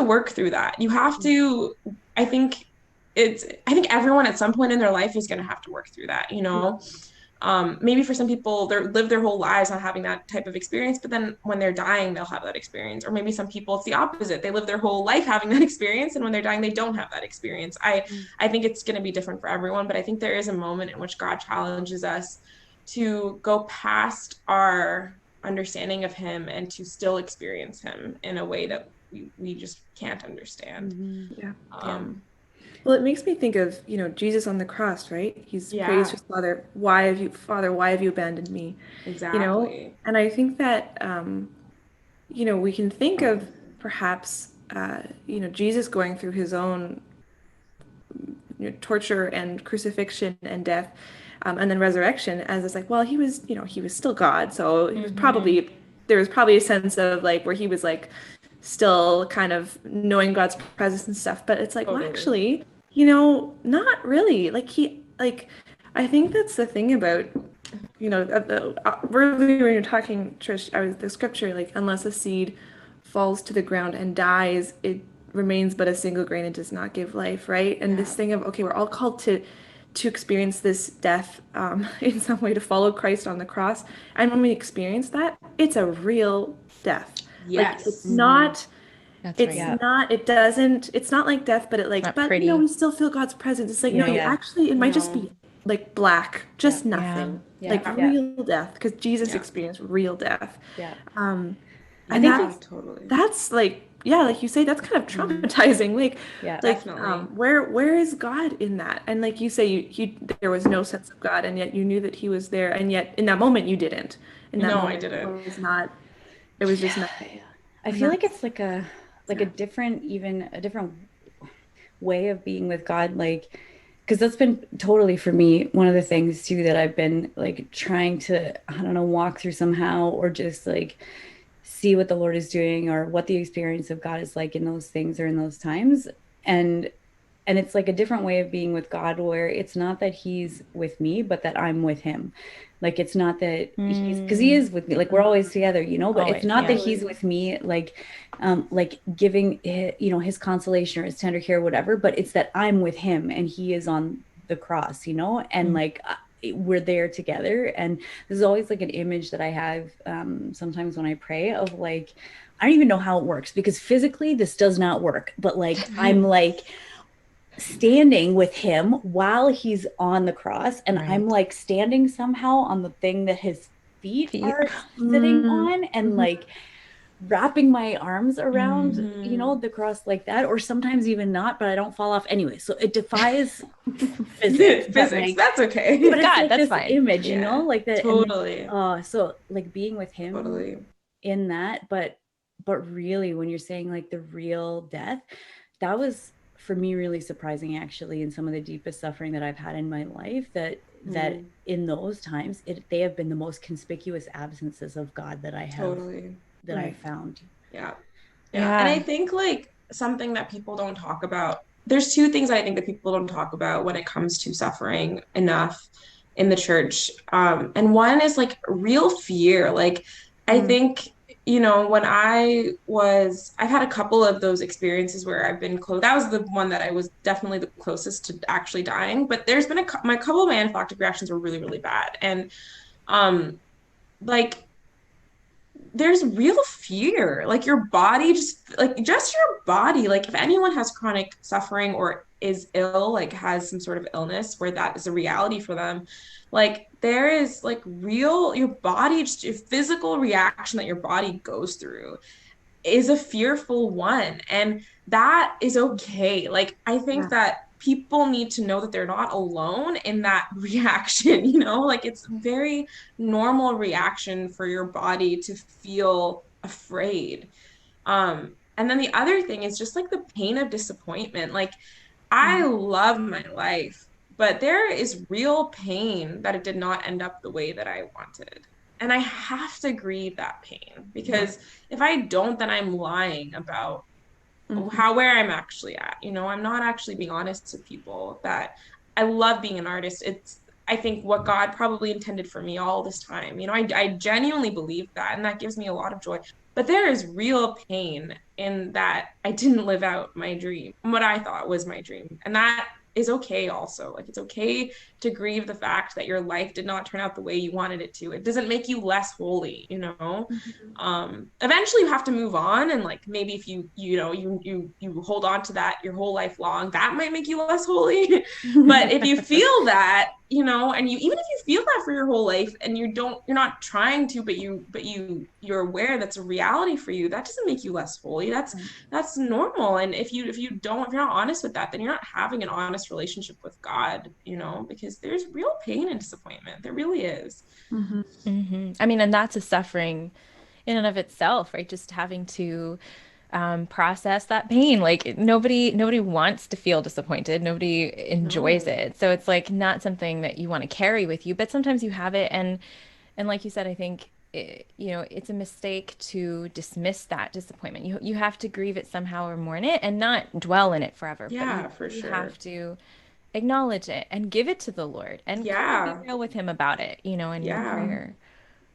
[SPEAKER 4] work through that. You have to, I think everyone at some point in their life is going to have to work through that, maybe for some people they live their whole lives not having that type of experience, but then when they're dying, they'll have that experience. Or maybe some people, it's the opposite. They live their whole life having that experience, and when they're dying, they don't have that experience. I think it's going to be different for everyone, but I think there is a moment in which God challenges us to go past our understanding of him and to still experience him in a way that we just can't understand.
[SPEAKER 2] Well, it makes me think of, Jesus on the cross, right? He's praised
[SPEAKER 4] Yeah,
[SPEAKER 2] his Father, Father, why have you abandoned me?
[SPEAKER 4] exactly.
[SPEAKER 2] And I think that, we can think of perhaps, Jesus going through his own torture and crucifixion and death, and then resurrection as it's like, well, he was still God, so he was there was probably a sense of like where he was like still kind of knowing God's presence and stuff. But it's like, well,
[SPEAKER 4] Totally.
[SPEAKER 2] actually, not really. I think that's the thing about, earlier when you're talking, Trish, the scripture, like, unless a seed falls to the ground and dies, it remains but a single grain and does not give life, right? And this thing of, okay, we're all called to experience this death in some way, to follow Christ on the cross. And when we experience that, it's a real death. Like,
[SPEAKER 4] Yes.
[SPEAKER 2] it's not,
[SPEAKER 3] That's
[SPEAKER 2] it's
[SPEAKER 3] right.
[SPEAKER 2] not, it doesn't, it's not like death, but
[SPEAKER 3] Not
[SPEAKER 2] but
[SPEAKER 3] pretty.
[SPEAKER 2] we still feel God's presence. It's like, no,
[SPEAKER 1] Yeah.
[SPEAKER 2] actually, it might just
[SPEAKER 4] No.
[SPEAKER 2] be like black, just nothing.
[SPEAKER 1] Yeah.
[SPEAKER 2] Like
[SPEAKER 1] Yeah.
[SPEAKER 2] real death, because Jesus
[SPEAKER 4] Yeah.
[SPEAKER 2] experienced real death.
[SPEAKER 1] Yeah.
[SPEAKER 2] And
[SPEAKER 1] I think
[SPEAKER 4] totally.
[SPEAKER 2] that's like, yeah, like you say, that's kind of traumatizing.
[SPEAKER 1] Yeah.
[SPEAKER 4] Definitely.
[SPEAKER 2] Where is God in that? And like you say, there was no sense of God, and yet you knew that he was there, and yet in that moment you didn't. In that
[SPEAKER 4] No, I
[SPEAKER 2] moment,
[SPEAKER 4] didn't.
[SPEAKER 2] it was not. It was just nothing.
[SPEAKER 1] I feel like it's like a different way of being with God, like, because that's been totally for me one of the things too that I've been like trying to, I don't know, walk through somehow, or just like see what the Lord is doing, or what the experience of God is like in those things or in those times. And it's like a different way of being with God, where it's not that he's with me, but that I'm with him. Like, it's not that he's, because he is with me, like we're always together, but it's
[SPEAKER 3] Always,
[SPEAKER 1] not
[SPEAKER 3] yeah.
[SPEAKER 1] that he's with me, like giving his consolation or his tender care, whatever, but it's that I'm with him and he is on the cross, and like we're there together. And there's always like an image that I have sometimes when I pray of like, I don't even know how it works, because physically this does not work, but like I'm like standing with him while he's on the cross, and I'm like standing somehow on the thing that his feet are sitting on, and like wrapping my arms around the cross like that, or sometimes even not, but I don't fall off anyway, so it defies physics.
[SPEAKER 4] Physics,
[SPEAKER 1] like,
[SPEAKER 4] that's okay.
[SPEAKER 1] but it's
[SPEAKER 3] God,
[SPEAKER 1] like
[SPEAKER 3] that's
[SPEAKER 1] this
[SPEAKER 3] fine.
[SPEAKER 1] image,
[SPEAKER 4] Yeah,
[SPEAKER 1] like that.
[SPEAKER 4] totally.
[SPEAKER 1] So like being with him
[SPEAKER 4] Totally.
[SPEAKER 1] in that, but really when you're saying like the real death, that was for me really surprising, actually, in some of the deepest suffering that I've had in my life, that in those times they have been the most conspicuous absences of God that I have I've found.
[SPEAKER 4] Yeah. And I think like something that people don't talk about, there's two things I think that people don't talk about when it comes to suffering enough in the church. And one is like real fear. Like, I think, when I've had a couple of those experiences where I've been close. That was the one that I was definitely the closest to actually dying. But there's been my couple of my anaphylactic reactions were really, really bad. And like, there's real fear, like your body, just your body. Like, if anyone has chronic suffering or is ill, like has some sort of illness where that is a reality for them, like there is like your body, just your physical reaction that your body goes through is a fearful one, and that is okay. Like, I think that people need to know that they're not alone in that reaction, like it's a very normal reaction for your body to feel afraid. And then the other thing is just like the pain of disappointment. Like, I love my life, but there is real pain that it did not end up the way that I wanted. And I have to grieve that pain, because if I don't, then I'm lying about where I'm actually at. I'm not actually being honest to people that I love being an artist. It's, I think, what God probably intended for me all this time. I genuinely believe that, and that gives me a lot of joy. But there is real pain in that I didn't live out my dream, what I thought was my dream. And that is okay also. Like, it's okay to grieve the fact that your life did not turn out the way you wanted it to. It doesn't make you less holy, Eventually you have to move on, and like maybe if you hold on to that your whole life long, that might make you less holy. But if you feel that, you know, and you, even if you feel that for your whole life and you're not trying to, but you're aware that's a reality for you, that doesn't make you less holy. That's normal. And if you're not honest with that, then you're not having an honest relationship with God, you know, because there's real pain and disappointment. There really is.
[SPEAKER 3] I mean, and that's a suffering in and of itself, right? Just having to process that pain. Like nobody wants to feel disappointed. Nobody enjoys it. So it's like not something that you want to carry with you, but sometimes you have it. And like you said, I think it's a mistake to dismiss that disappointment. You have to grieve it somehow or mourn it and not dwell in it forever.
[SPEAKER 4] Yeah,
[SPEAKER 3] but
[SPEAKER 4] for sure.
[SPEAKER 3] You have to acknowledge it and give it to the Lord and kind of be real with him about it, in prayer.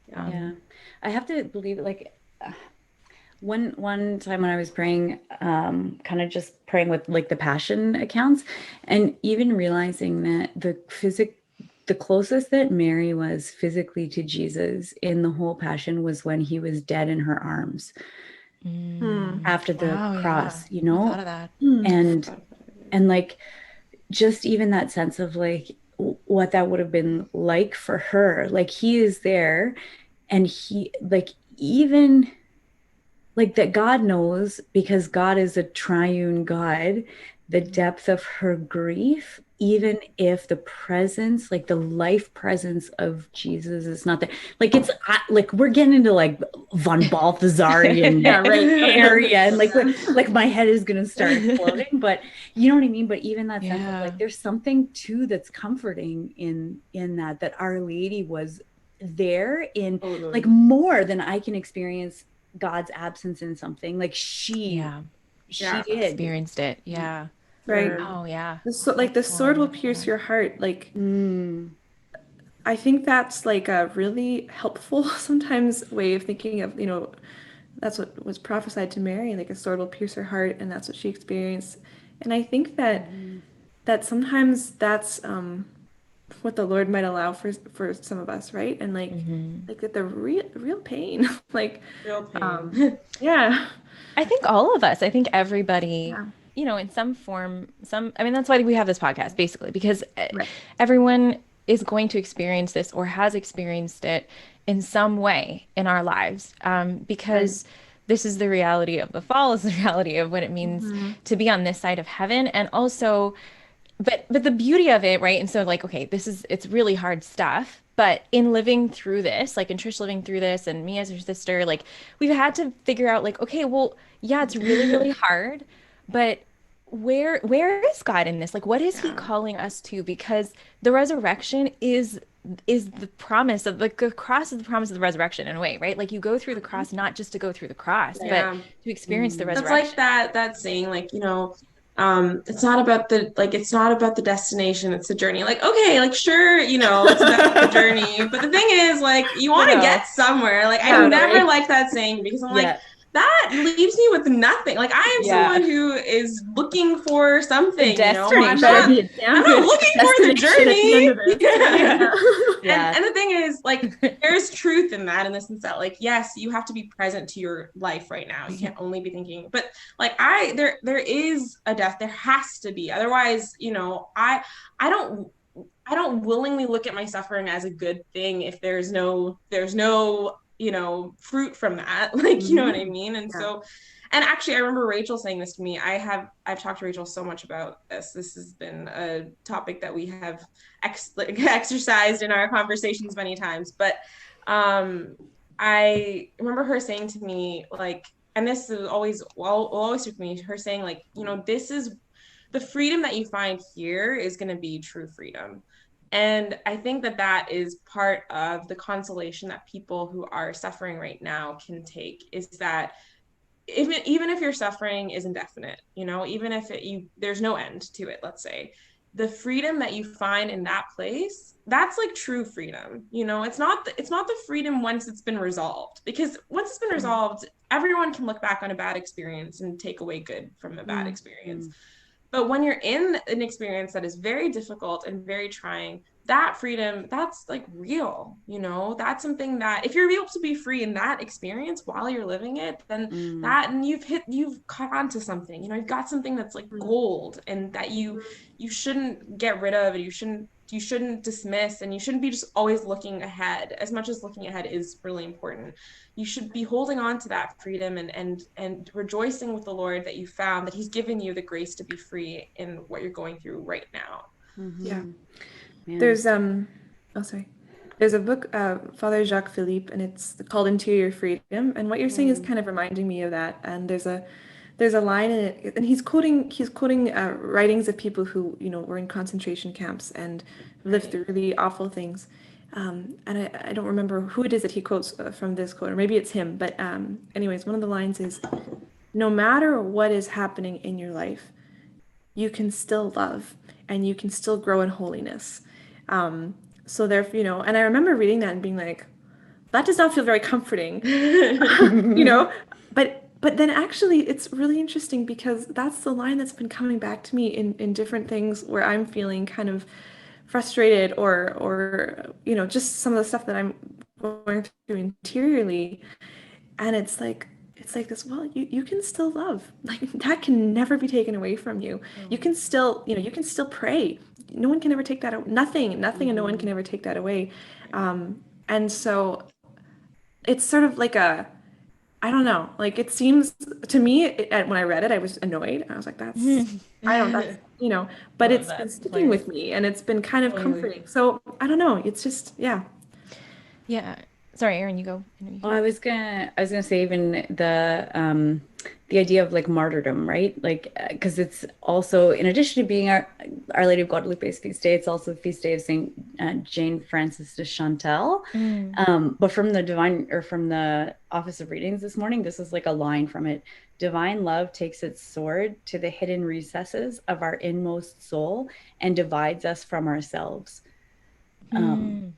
[SPEAKER 1] Yeah. I have to believe it. Like one time when I was praying, kind of just praying with like the passion accounts, and even realizing that the closest that Mary was physically to Jesus in the whole passion was when he was dead in her arms after the cross,
[SPEAKER 3] I thought of that.
[SPEAKER 1] and like just even that sense of like what that would have been like for her. Like he is there, and he like even like that God knows, because God is a triune God, the depth of her grief, even if the presence, like the life presence of Jesus is not there. Like it's like we're getting into like von Balthazarian area, and like my head is gonna start exploding. But you know what I mean? But even that sense of like there's something too that's comforting in that Our Lady was there in like more than I can experience God's absence in something. Like she did
[SPEAKER 3] experienced it.
[SPEAKER 2] Right.
[SPEAKER 3] Oh yeah.
[SPEAKER 2] Like the sword will pierce your heart. Like I think that's like a really helpful sometimes way of thinking of, that's what was prophesied to Mary, like a sword will pierce her heart, and that's what she experienced. And I think that sometimes that's what the Lord might allow for some of us, right? And like the real pain, like
[SPEAKER 4] real pain.
[SPEAKER 3] I think all of us. I think everybody. In some form, I mean, that's why we have this podcast, basically, because everyone is going to experience this or has experienced it in some way in our lives, because this is the reality of the fall, is the reality of what it means to be on this side of heaven. And also, but the beauty of it, right? And so like, okay, it's really hard stuff, but in living through this, like in Trish living through this and me as her sister, like we've had to figure out like, okay, well, yeah, it's really, really hard, but where is God in this? Like, what is he calling us to? Because the resurrection is the promise of the cross is the promise of the resurrection in a way, right? Like you go through the cross, not just to go through the cross, but to experience the resurrection.
[SPEAKER 4] It's like that saying, like, it's not about the destination, it's the journey. Like, okay, like sure, it's about the journey, but the thing is, like, you want to get somewhere. Like, I never like that saying, because I'm like, that leaves me with nothing. Like, I am someone who is looking for something, I'm not looking for the journey. And the thing is, like, there's truth in that, in the sense that, like, yes, you have to be present to your life right now. You can't only be thinking, but like there is a death. There has to be. Otherwise, I don't willingly look at my suffering as a good thing if there's no fruit from that, like, you know what I mean? And so, and actually I remember Rachel saying this to me. I've talked to Rachel so much about this. This has been a topic that we have exercised in our conversations many times, but I remember her saying to me, like, and this is always will always stick with me, her saying, like, this is the freedom that you find here is going to be true freedom. And I think that is part of the consolation that people who are suffering right now can take, is that even if your suffering is indefinite, even if there's no end to it, let's say, the freedom that you find in that place, that's like true freedom. It's not the freedom once it's been resolved, because once it's been resolved, everyone can look back on a bad experience and take away good from the bad experience. But when you're in an experience that is very difficult and very trying, that freedom, that's like real, that's something that if you're able to be free in that experience while you're living it, then and you've caught on to something, you've got something that's like gold, and that you shouldn't get rid of, and you shouldn't you shouldn't dismiss, and you shouldn't be just always looking ahead. As much as looking ahead is really important, you should be holding on to that freedom and rejoicing with the Lord that you found that he's given you the grace to be free in what you're going through right now.
[SPEAKER 2] Yeah.
[SPEAKER 1] Yeah.
[SPEAKER 2] There's oh sorry. There's a book, Father Jacques Philippe, and it's called Interior Freedom. And what you're saying is kind of reminding me of that. And there's a line in it, and he's quoting writings of people who, you know, were in concentration camps and lived through really awful things. And I don't remember who it is that he quotes from this quote, or maybe it's him. But anyways, one of the lines is, no matter what is happening in your life, you can still love and you can still grow in holiness. So there, you know, and I remember reading that and being like, that does not feel very comforting, you know, but then actually it's really interesting because that's the line that's been coming back to me in different things where I'm feeling kind of frustrated or, you know, just some of the stuff that I'm going through interiorly. And it's like this, well, you can still love. Like that can never be taken away from you. You can still, you know, you can still pray. No one can ever take that out. Nothing and no one can ever take that away. And so it's sort of like I don't know, like it seems to me when I read it, I was annoyed. I was like, that's, you know, but it's been sticking with me and it's been kind of comforting. So I don't know. It's just, yeah.
[SPEAKER 3] Yeah. Sorry, Erin, you go.
[SPEAKER 1] Well, I was gonna say even the idea of like martyrdom, right? Like, because it's also, in addition to being Our Lady of Guadalupe's feast day, it's also the feast day of Saint Jane Frances de Chantal. But from the Office of Readings this morning, this is like a line from it. Divine love takes its sword to the hidden recesses of our inmost soul and divides us from ourselves.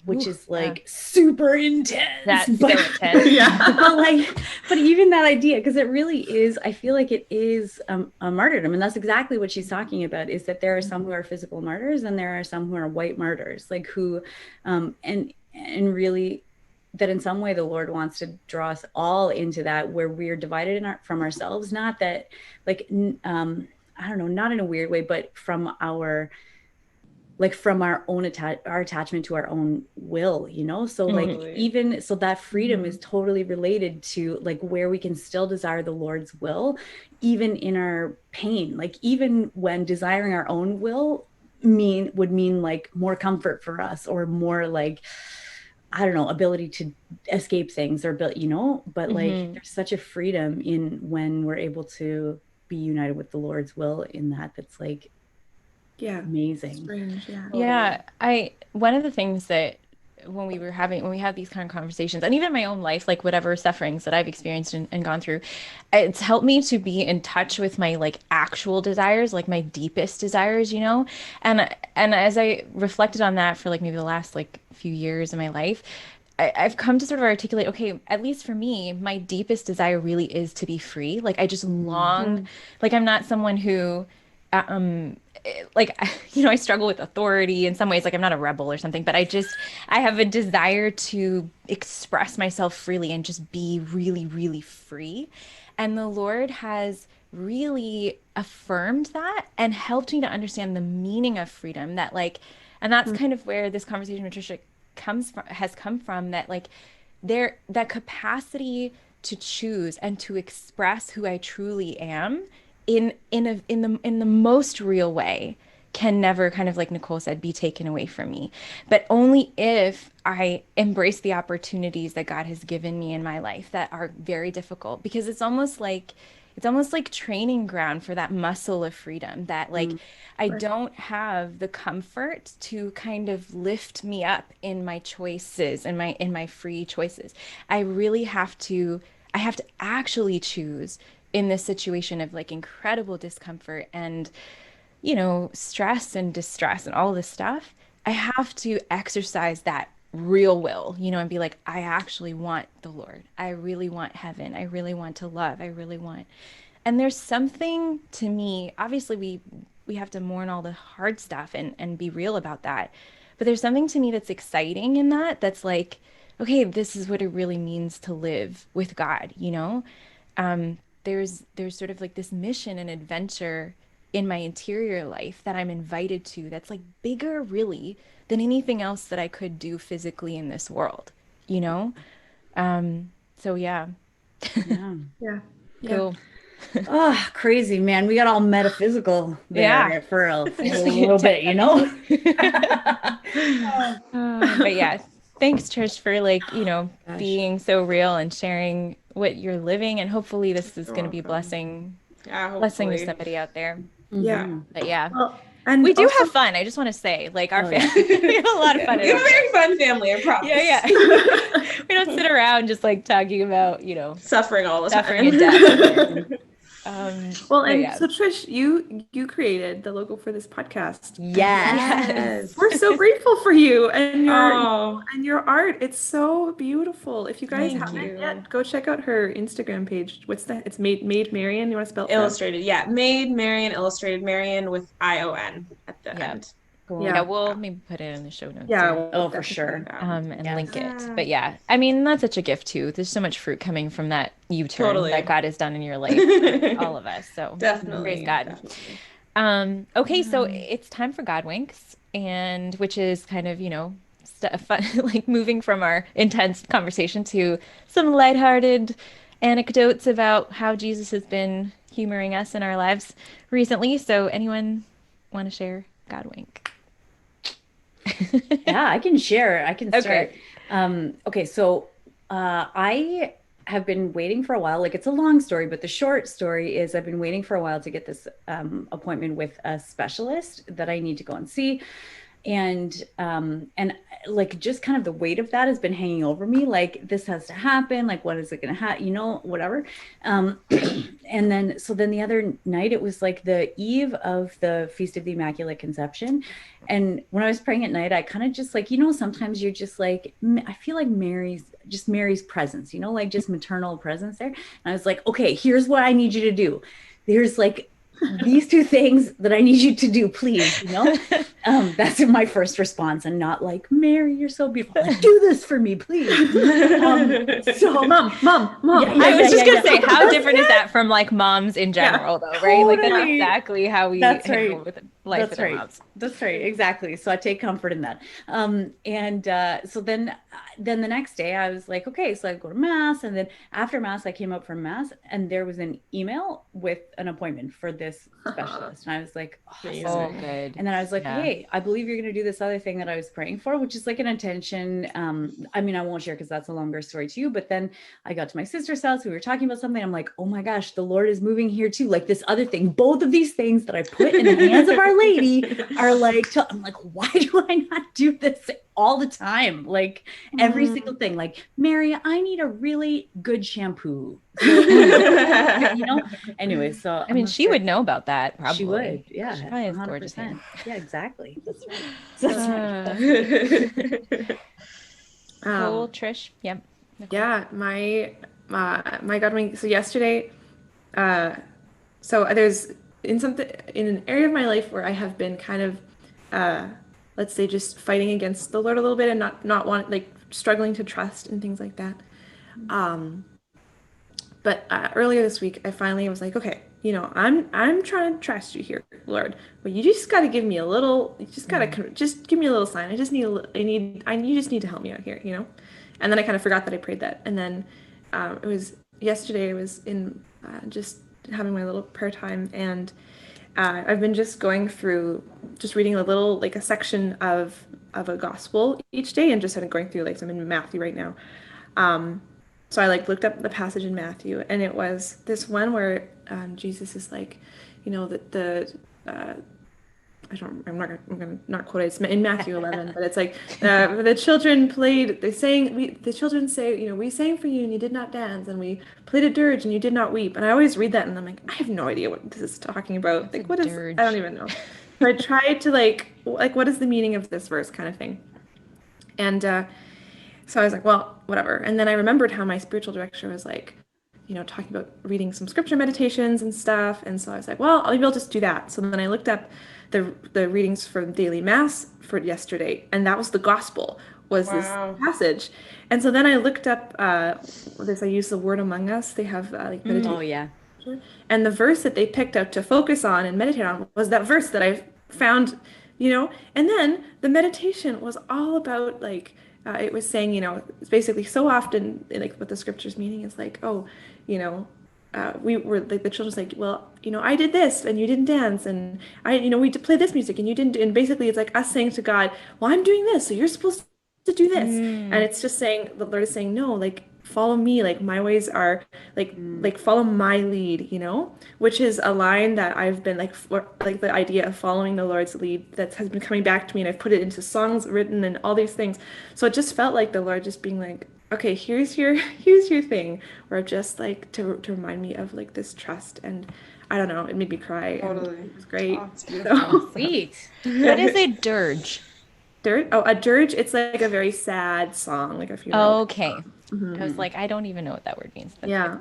[SPEAKER 1] Which is like super intense.
[SPEAKER 3] That's so intense.
[SPEAKER 1] Yeah. but even that idea, because it really is, I feel like it is a martyrdom, and that's exactly what she's talking about, is that there are some who are physical martyrs and there are some who are white martyrs, like who and really that in some way the Lord wants to draw us all into that, where we're divided from ourselves, not that like I don't know, not in a weird way, but from our own our attachment to our own will, you know? So like even so that freedom is totally related to like where we can still desire the Lord's will, even in our pain. Like even when desiring our own will would mean like more comfort for us, or more like, I don't know, ability to escape things, or you know, but like there's such a freedom in when we're able to be united with the Lord's will in that. That's like,
[SPEAKER 2] yeah,
[SPEAKER 1] amazing.
[SPEAKER 2] Strange, yeah.
[SPEAKER 3] Yeah, one of the things that when we have these kind of conversations, and even in my own life, like whatever sufferings that I've experienced and gone through, it's helped me to be in touch with my like actual desires, like my deepest desires, you know? And as I reflected on that for like maybe the last like few years of my life, I've come to sort of articulate, okay, at least for me, my deepest desire really is to be free. Like I just long, like I'm not someone who like, you know, I struggle with authority in some ways. Like I'm not a rebel or something, but I have a desire to express myself freely and just be really, really free. And the Lord has really affirmed that and helped me to understand the meaning of freedom, that like, and that's kind of where this conversation with Trisha has come from, that like that capacity to choose and to express who I truly am in the most real way can never, kind of like Nicole said, be taken away from me. But only if I embrace the opportunities that God has given me in my life that are very difficult, because it's almost like training ground for that muscle of freedom, that like I don't have the comfort to kind of lift me up in my choices and in my free choices. I have to actually choose in this situation of like incredible discomfort and, you know, stress and distress and all this stuff. I have to exercise that real will, you know, and be like, I actually want the Lord. I really want heaven. I really want to love. I really want. And there's something to me, obviously we have to mourn all the hard stuff and be real about that. But there's something to me that's exciting in that, that's like, okay, this is what it really means to live with God, you know? There's sort of like this mission and adventure in my interior life that I'm invited to that's like bigger really than anything else that I could do physically in this world, you know? So yeah.
[SPEAKER 1] Yeah.
[SPEAKER 2] Yeah.
[SPEAKER 3] Cool.
[SPEAKER 1] Oh, crazy, man. We got all metaphysical
[SPEAKER 3] Yeah.
[SPEAKER 1] there for a little bit, you know?
[SPEAKER 3] But yeah, thanks, Trish, for like,
[SPEAKER 2] Gosh.
[SPEAKER 3] being so real and sharing what you're living. And hopefully this is
[SPEAKER 4] You're
[SPEAKER 3] going to be
[SPEAKER 4] welcome. Yeah,
[SPEAKER 3] blessing to
[SPEAKER 4] hopefully.
[SPEAKER 3] somebody out there.
[SPEAKER 2] Yeah.
[SPEAKER 1] Mhm.
[SPEAKER 3] But yeah,
[SPEAKER 2] Well, and
[SPEAKER 3] we do
[SPEAKER 2] also,
[SPEAKER 3] have fun. I just want to say, like our
[SPEAKER 1] Oh, yeah.
[SPEAKER 3] family, we have a lot of fun.
[SPEAKER 4] We have a very fun family, I promise.
[SPEAKER 3] Yeah. We don't sit around just like talking about,
[SPEAKER 4] Suffering all the
[SPEAKER 3] suffering
[SPEAKER 4] time.
[SPEAKER 3] and death.
[SPEAKER 2] well,
[SPEAKER 3] but
[SPEAKER 2] and
[SPEAKER 3] yeah.
[SPEAKER 2] so Trish, you created the logo for this podcast.
[SPEAKER 1] Yes.
[SPEAKER 2] We're so grateful for you and
[SPEAKER 4] Oh,
[SPEAKER 2] your art. It's so beautiful. If you guys
[SPEAKER 4] Thank
[SPEAKER 2] haven't
[SPEAKER 4] you.
[SPEAKER 2] yet, go check out her Instagram page. What's that? It's Made Marian. You want to spell it?
[SPEAKER 4] illustrated. Yeah, Made Marian, illustrated Marian with ION at the
[SPEAKER 3] Yeah.
[SPEAKER 4] end.
[SPEAKER 1] Cool.
[SPEAKER 3] Yeah, we'll maybe put it in the show notes.
[SPEAKER 2] Yeah.
[SPEAKER 3] too.
[SPEAKER 1] Oh, for sure.
[SPEAKER 3] And
[SPEAKER 1] Yes.
[SPEAKER 3] link it. But yeah, I mean, that's such a gift too. There's so much fruit coming from that U-turn
[SPEAKER 4] Totally.
[SPEAKER 3] that God has done in your life, all of us. So
[SPEAKER 4] Definitely.
[SPEAKER 3] praise God.
[SPEAKER 4] Definitely.
[SPEAKER 3] Okay, so it's time for God winks, and which is kind of, fun, like moving from our intense conversation to some lighthearted anecdotes about how Jesus has been humoring us in our lives recently. So anyone want to share God wink?
[SPEAKER 1] Yeah, I can share. I can start.
[SPEAKER 3] Okay.
[SPEAKER 1] Okay, so I have been waiting for a while. Like, it's a long story, but the short story is I've been waiting for a while to get this appointment with a specialist that I need to go and see. And like, just kind of the weight of that has been hanging over me. Like, this has to happen. Like, what is it going to happen? Whatever. And then the other night, it was like the eve of the Feast of the Immaculate Conception. And when I was praying at night, I kind of just like, sometimes you're just like, I feel like Mary's presence, like just maternal presence there. And I was like, okay, here's what I need you to do. There's like these two things that I need you to do, please. That's my first response, and not like, Mary, you're so beautiful. Like, do this for me, please.
[SPEAKER 2] So, mom.
[SPEAKER 3] I was just gonna say, how different is that from like moms in general, though, right? Like that's
[SPEAKER 1] Totally.
[SPEAKER 3] exactly how we
[SPEAKER 1] That's
[SPEAKER 3] handle
[SPEAKER 1] right.
[SPEAKER 3] with life
[SPEAKER 1] That's
[SPEAKER 3] with our
[SPEAKER 1] right.
[SPEAKER 3] moms.
[SPEAKER 1] That's right. Exactly. So I take comfort in that. So then the next day I was like, okay, so I go to mass, and then after mass I came up from mass, and there was an email with an appointment for this specialist, and I was like,
[SPEAKER 3] Oh, good.
[SPEAKER 1] and then I was like,
[SPEAKER 3] Yeah.
[SPEAKER 1] hey, I believe you're going to do this other thing that I was praying for, which is like an intention. I mean, I won't share because that's a longer story too. But then I got to my sister's house. We were talking about something. I'm like, oh my gosh, the Lord is moving here too. Like this other thing, both of these things that I put in the hands of Our Lady are like, I'm like, why do I not do this all the time? Like every single thing, like, Mary, I need a really good shampoo. Anyway, so
[SPEAKER 3] I mean, she would know about that probably.
[SPEAKER 1] She would, yeah.
[SPEAKER 3] She probably has gorgeous
[SPEAKER 1] 100%.
[SPEAKER 3] hair.
[SPEAKER 1] Yeah, exactly. That's right. That's right.
[SPEAKER 3] Cool, Trish. Yep.
[SPEAKER 2] Yeah, my God wink. So yesterday, so there's in an area of my life where I have been kind of, let's say, just fighting against the Lord a little bit, and not like struggling to trust and things like that. But earlier this week, I finally was like, okay, I'm trying to trust you here, Lord, but you just got to give me a little. You just got to just give me a little sign. I just need you just need to help me out here, And then I kind of forgot that I prayed that. And then it was yesterday. I was in just having my little prayer time, and I've been just going through, just reading a section of a gospel each day, and just kind of going through, so I'm in Matthew right now. So I looked up the passage in Matthew, and it was this one where Jesus is like, I'm gonna not quote it. It's in Matthew 11, but it's like the children played. The children say, we sang for you and you did not dance, and we played a dirge and you did not weep. And I always read that and I'm like, I have no idea what this is talking about. Like, what is?
[SPEAKER 3] dirge?
[SPEAKER 2] I don't even know. So I tried to what is the meaning of this verse, kind of thing. And so I was like, well, whatever. And then I remembered how my spiritual director was like, talking about reading some scripture meditations and stuff. And so I was like, well, maybe I'll just do that. So then I looked up the readings for daily mass for yesterday, and that was the gospel, was this passage. And so then I looked up this. I used the Word Among Us. They have meditation.
[SPEAKER 1] Oh yeah.
[SPEAKER 2] And the verse that they picked out to focus on and meditate on was that verse that I found, and then the meditation was all about like, it was saying, it's basically so often like what the scripture's meaning is like, oh, you know, we were like the children's like, well, I did this and you didn't dance, and we did play this music and you didn't, and basically it's like us saying to God, well, I'm doing this, so you're supposed to do this. And it's just saying, the Lord is saying, no, like follow me, like my ways are like follow my lead, which is a line that I've been like the idea of following the Lord's lead that has been coming back to me, and I've put it into songs written and all these things. So it just felt like the Lord just being like, okay, here's your thing, where just like to remind me of like this trust. And I don't know, it made me cry.
[SPEAKER 4] Totally.
[SPEAKER 2] It was great.
[SPEAKER 4] Oh, it's beautiful.
[SPEAKER 1] Sweet.
[SPEAKER 3] What is a dirge?
[SPEAKER 2] A dirge, it's like a very sad song, like a funeral.
[SPEAKER 3] Okay. I was like, I don't even know what that word means. That's
[SPEAKER 2] Yeah.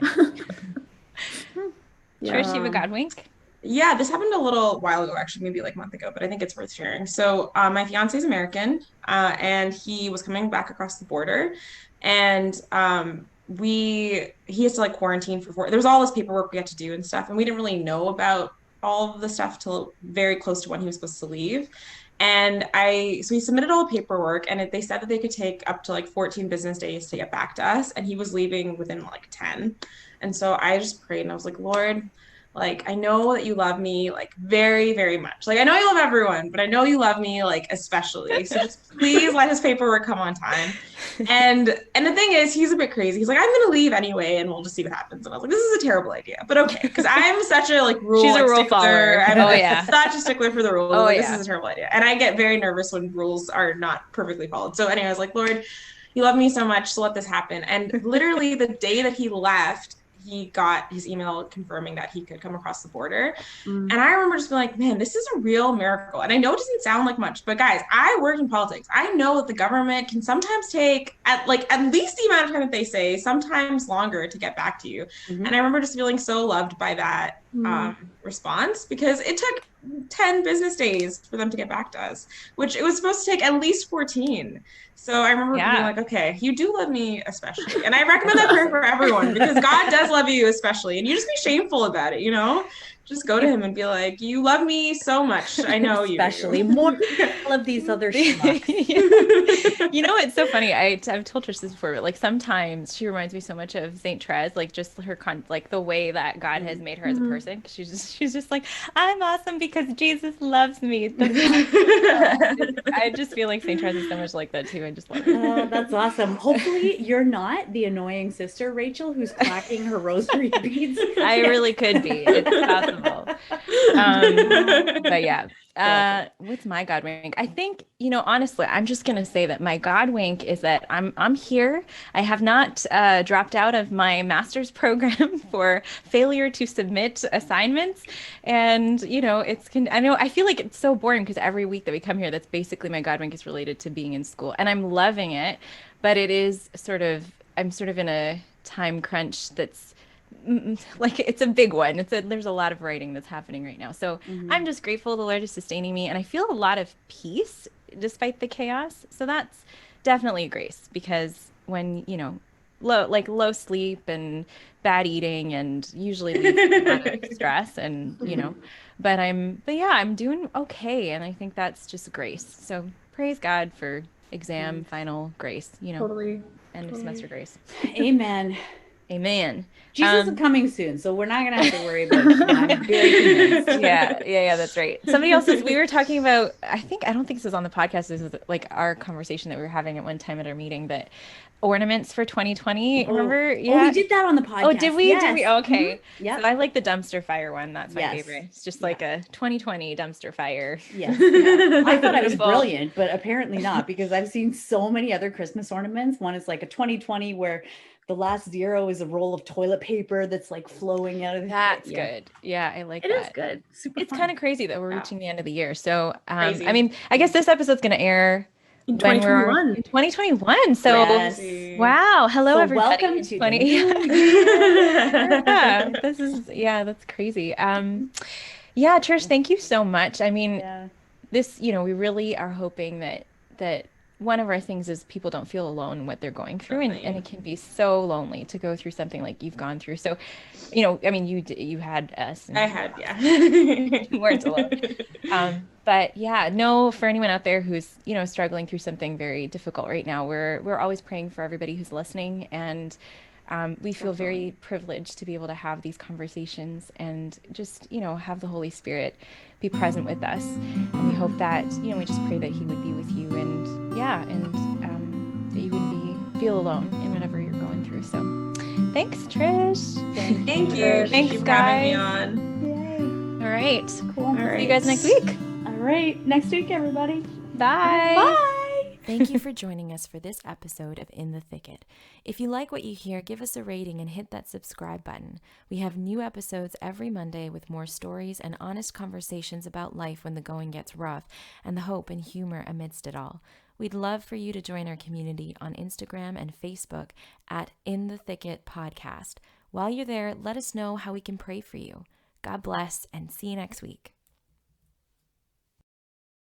[SPEAKER 3] Trish, you have a God wink?
[SPEAKER 4] Yeah, this happened a little while ago, actually, maybe like a month ago, but I think it's worth sharing. So my fiance is American, and he was coming back across the border, and he has to like quarantine there was all this paperwork we had to do and stuff, and we didn't really know about all of the stuff till very close to when he was supposed to leave. And so he submitted all the paperwork, and they said that they could take up to like 14 business days to get back to us. And he was leaving within like 10. And so I just prayed and I was like, Lord, like, I know that you love me like very, very much. Like, I know you love everyone, but I know you love me like especially. So just please let his paperwork come on time. And the thing is, he's a bit crazy. He's like, I'm gonna leave anyway, and we'll just see what happens. And I was like, this is a terrible idea, but okay, because I'm such a like rule.
[SPEAKER 3] She's a rule
[SPEAKER 4] stickler.
[SPEAKER 3] follower.
[SPEAKER 4] I'm such a stickler for the rules.
[SPEAKER 3] Oh,
[SPEAKER 4] This is a terrible idea, and I get very nervous when rules are not perfectly followed. So anyway, I was like, Lord, you love me so much, so let this happen. And literally the day that he left, he got his email confirming that he could come across the border. And I remember just being like, man, this is a real miracle. And I know it doesn't sound like much, but guys, I work in politics. I know that the government can sometimes take at least the amount of time that they say, sometimes longer, to get back to you. And I remember just feeling so loved by that response, because it took 10 business days for them to get back to us, which it was supposed to take at least 14. So I remember being like, okay, you do love me especially. And I recommend that prayer for everyone, because God does love you especially. And you just be shameful about it, Just go to him and be like, you love me so much. I know you.
[SPEAKER 1] Especially more than all of these other schmucks.
[SPEAKER 3] It's so funny. I've told Trish this before, but like sometimes she reminds me so much of Saint Therese, like just her like the way that God has made her as a person. She's just like, I'm awesome because Jesus loves me. I just feel like Saint Therese is so much like that too. I just love it.
[SPEAKER 1] Oh, that's awesome. Hopefully you're not the annoying sister, Rachel, who's clacking her rosary beads.
[SPEAKER 3] I really could be. It's possible. But yeah, what's my God wink? I think, honestly, I'm just going to say that my God wink is that I'm here. I have not dropped out of my master's program for failure to submit assignments. And, I feel like it's so boring because every week that we come here, that's basically my God wink is related to being in school, and I'm loving it, but it is I'm sort of in a time crunch that's like, it's a big one. There's a lot of writing that's happening right now. So I'm just grateful the Lord is sustaining me, and I feel a lot of peace despite the chaos. So that's definitely a grace, because when, low sleep and bad eating and usually leads to a lot of stress and, but I'm doing okay. And I think that's just grace. So praise God for exam, final grace,
[SPEAKER 2] Totally.
[SPEAKER 3] End of semester grace.
[SPEAKER 1] Amen.
[SPEAKER 3] Amen.
[SPEAKER 1] Jesus is coming soon, so we're not gonna have to worry about it. I'm very convinced.
[SPEAKER 3] Yeah, that's right. Somebody else we were talking about, I don't think this was on the podcast, this is like our conversation that we were having at one time at our meeting, but ornaments for 2020, remember?
[SPEAKER 1] Yeah. Oh, we did that on the podcast.
[SPEAKER 3] Oh, did we?
[SPEAKER 1] Yes.
[SPEAKER 3] Did we? Okay.
[SPEAKER 1] Yeah.
[SPEAKER 3] So I like the dumpster fire one. That's my favorite. It's just like a 2020 dumpster fire.
[SPEAKER 1] Yes. Yeah. I thought it was brilliant, but apparently not, because I've seen so many other Christmas ornaments. One is like a 2020 where the last zero is a roll of toilet paper that's like flowing out of the
[SPEAKER 3] That's good. Yeah, I like that.
[SPEAKER 1] It is good. Super
[SPEAKER 3] It's
[SPEAKER 1] fun.
[SPEAKER 3] kind of crazy that we're reaching the end of the year. So, I mean, I guess this episode's going to air
[SPEAKER 2] in 2021.
[SPEAKER 3] In 2021. So, wow. Hello,
[SPEAKER 1] so
[SPEAKER 3] everybody.
[SPEAKER 1] Welcome to
[SPEAKER 3] 20. That's crazy. Trish, thank you so much. I mean, this, we really are hoping that one of our things is people don't feel alone in what they're going through, and it can be so lonely to go through something like you've gone through. So, I mean, you had us. And
[SPEAKER 4] I had, yeah.
[SPEAKER 3] you weren't alone. But yeah, no, for anyone out there who's, struggling through something very difficult right now, we're always praying for everybody who's listening, and we feel very privileged to be able to have these conversations and just, have the Holy Spirit be present with us. And we hope that, we just pray that He would be with you, and that you wouldn't feel alone in whatever you're going through. So thanks, Trish.
[SPEAKER 4] Thank you.
[SPEAKER 3] Thanks,
[SPEAKER 4] for
[SPEAKER 3] guys.
[SPEAKER 4] having me on.
[SPEAKER 1] Yay.
[SPEAKER 3] All right.
[SPEAKER 1] Cool.
[SPEAKER 4] All right.
[SPEAKER 3] See you guys next week.
[SPEAKER 1] All right. Next week, everybody.
[SPEAKER 3] Bye.
[SPEAKER 1] Bye.
[SPEAKER 5] Thank you for joining us for this episode of In the Thicket. If you like what you hear, give us a rating and hit that subscribe button. We have new episodes every Monday with more stories and honest conversations about life when the going gets rough, and the hope and humor amidst it all. We'd love for you to join our community on Instagram and Facebook at In the Thicket Podcast. While you're there, let us know how we can pray for you. God bless, and see you next week.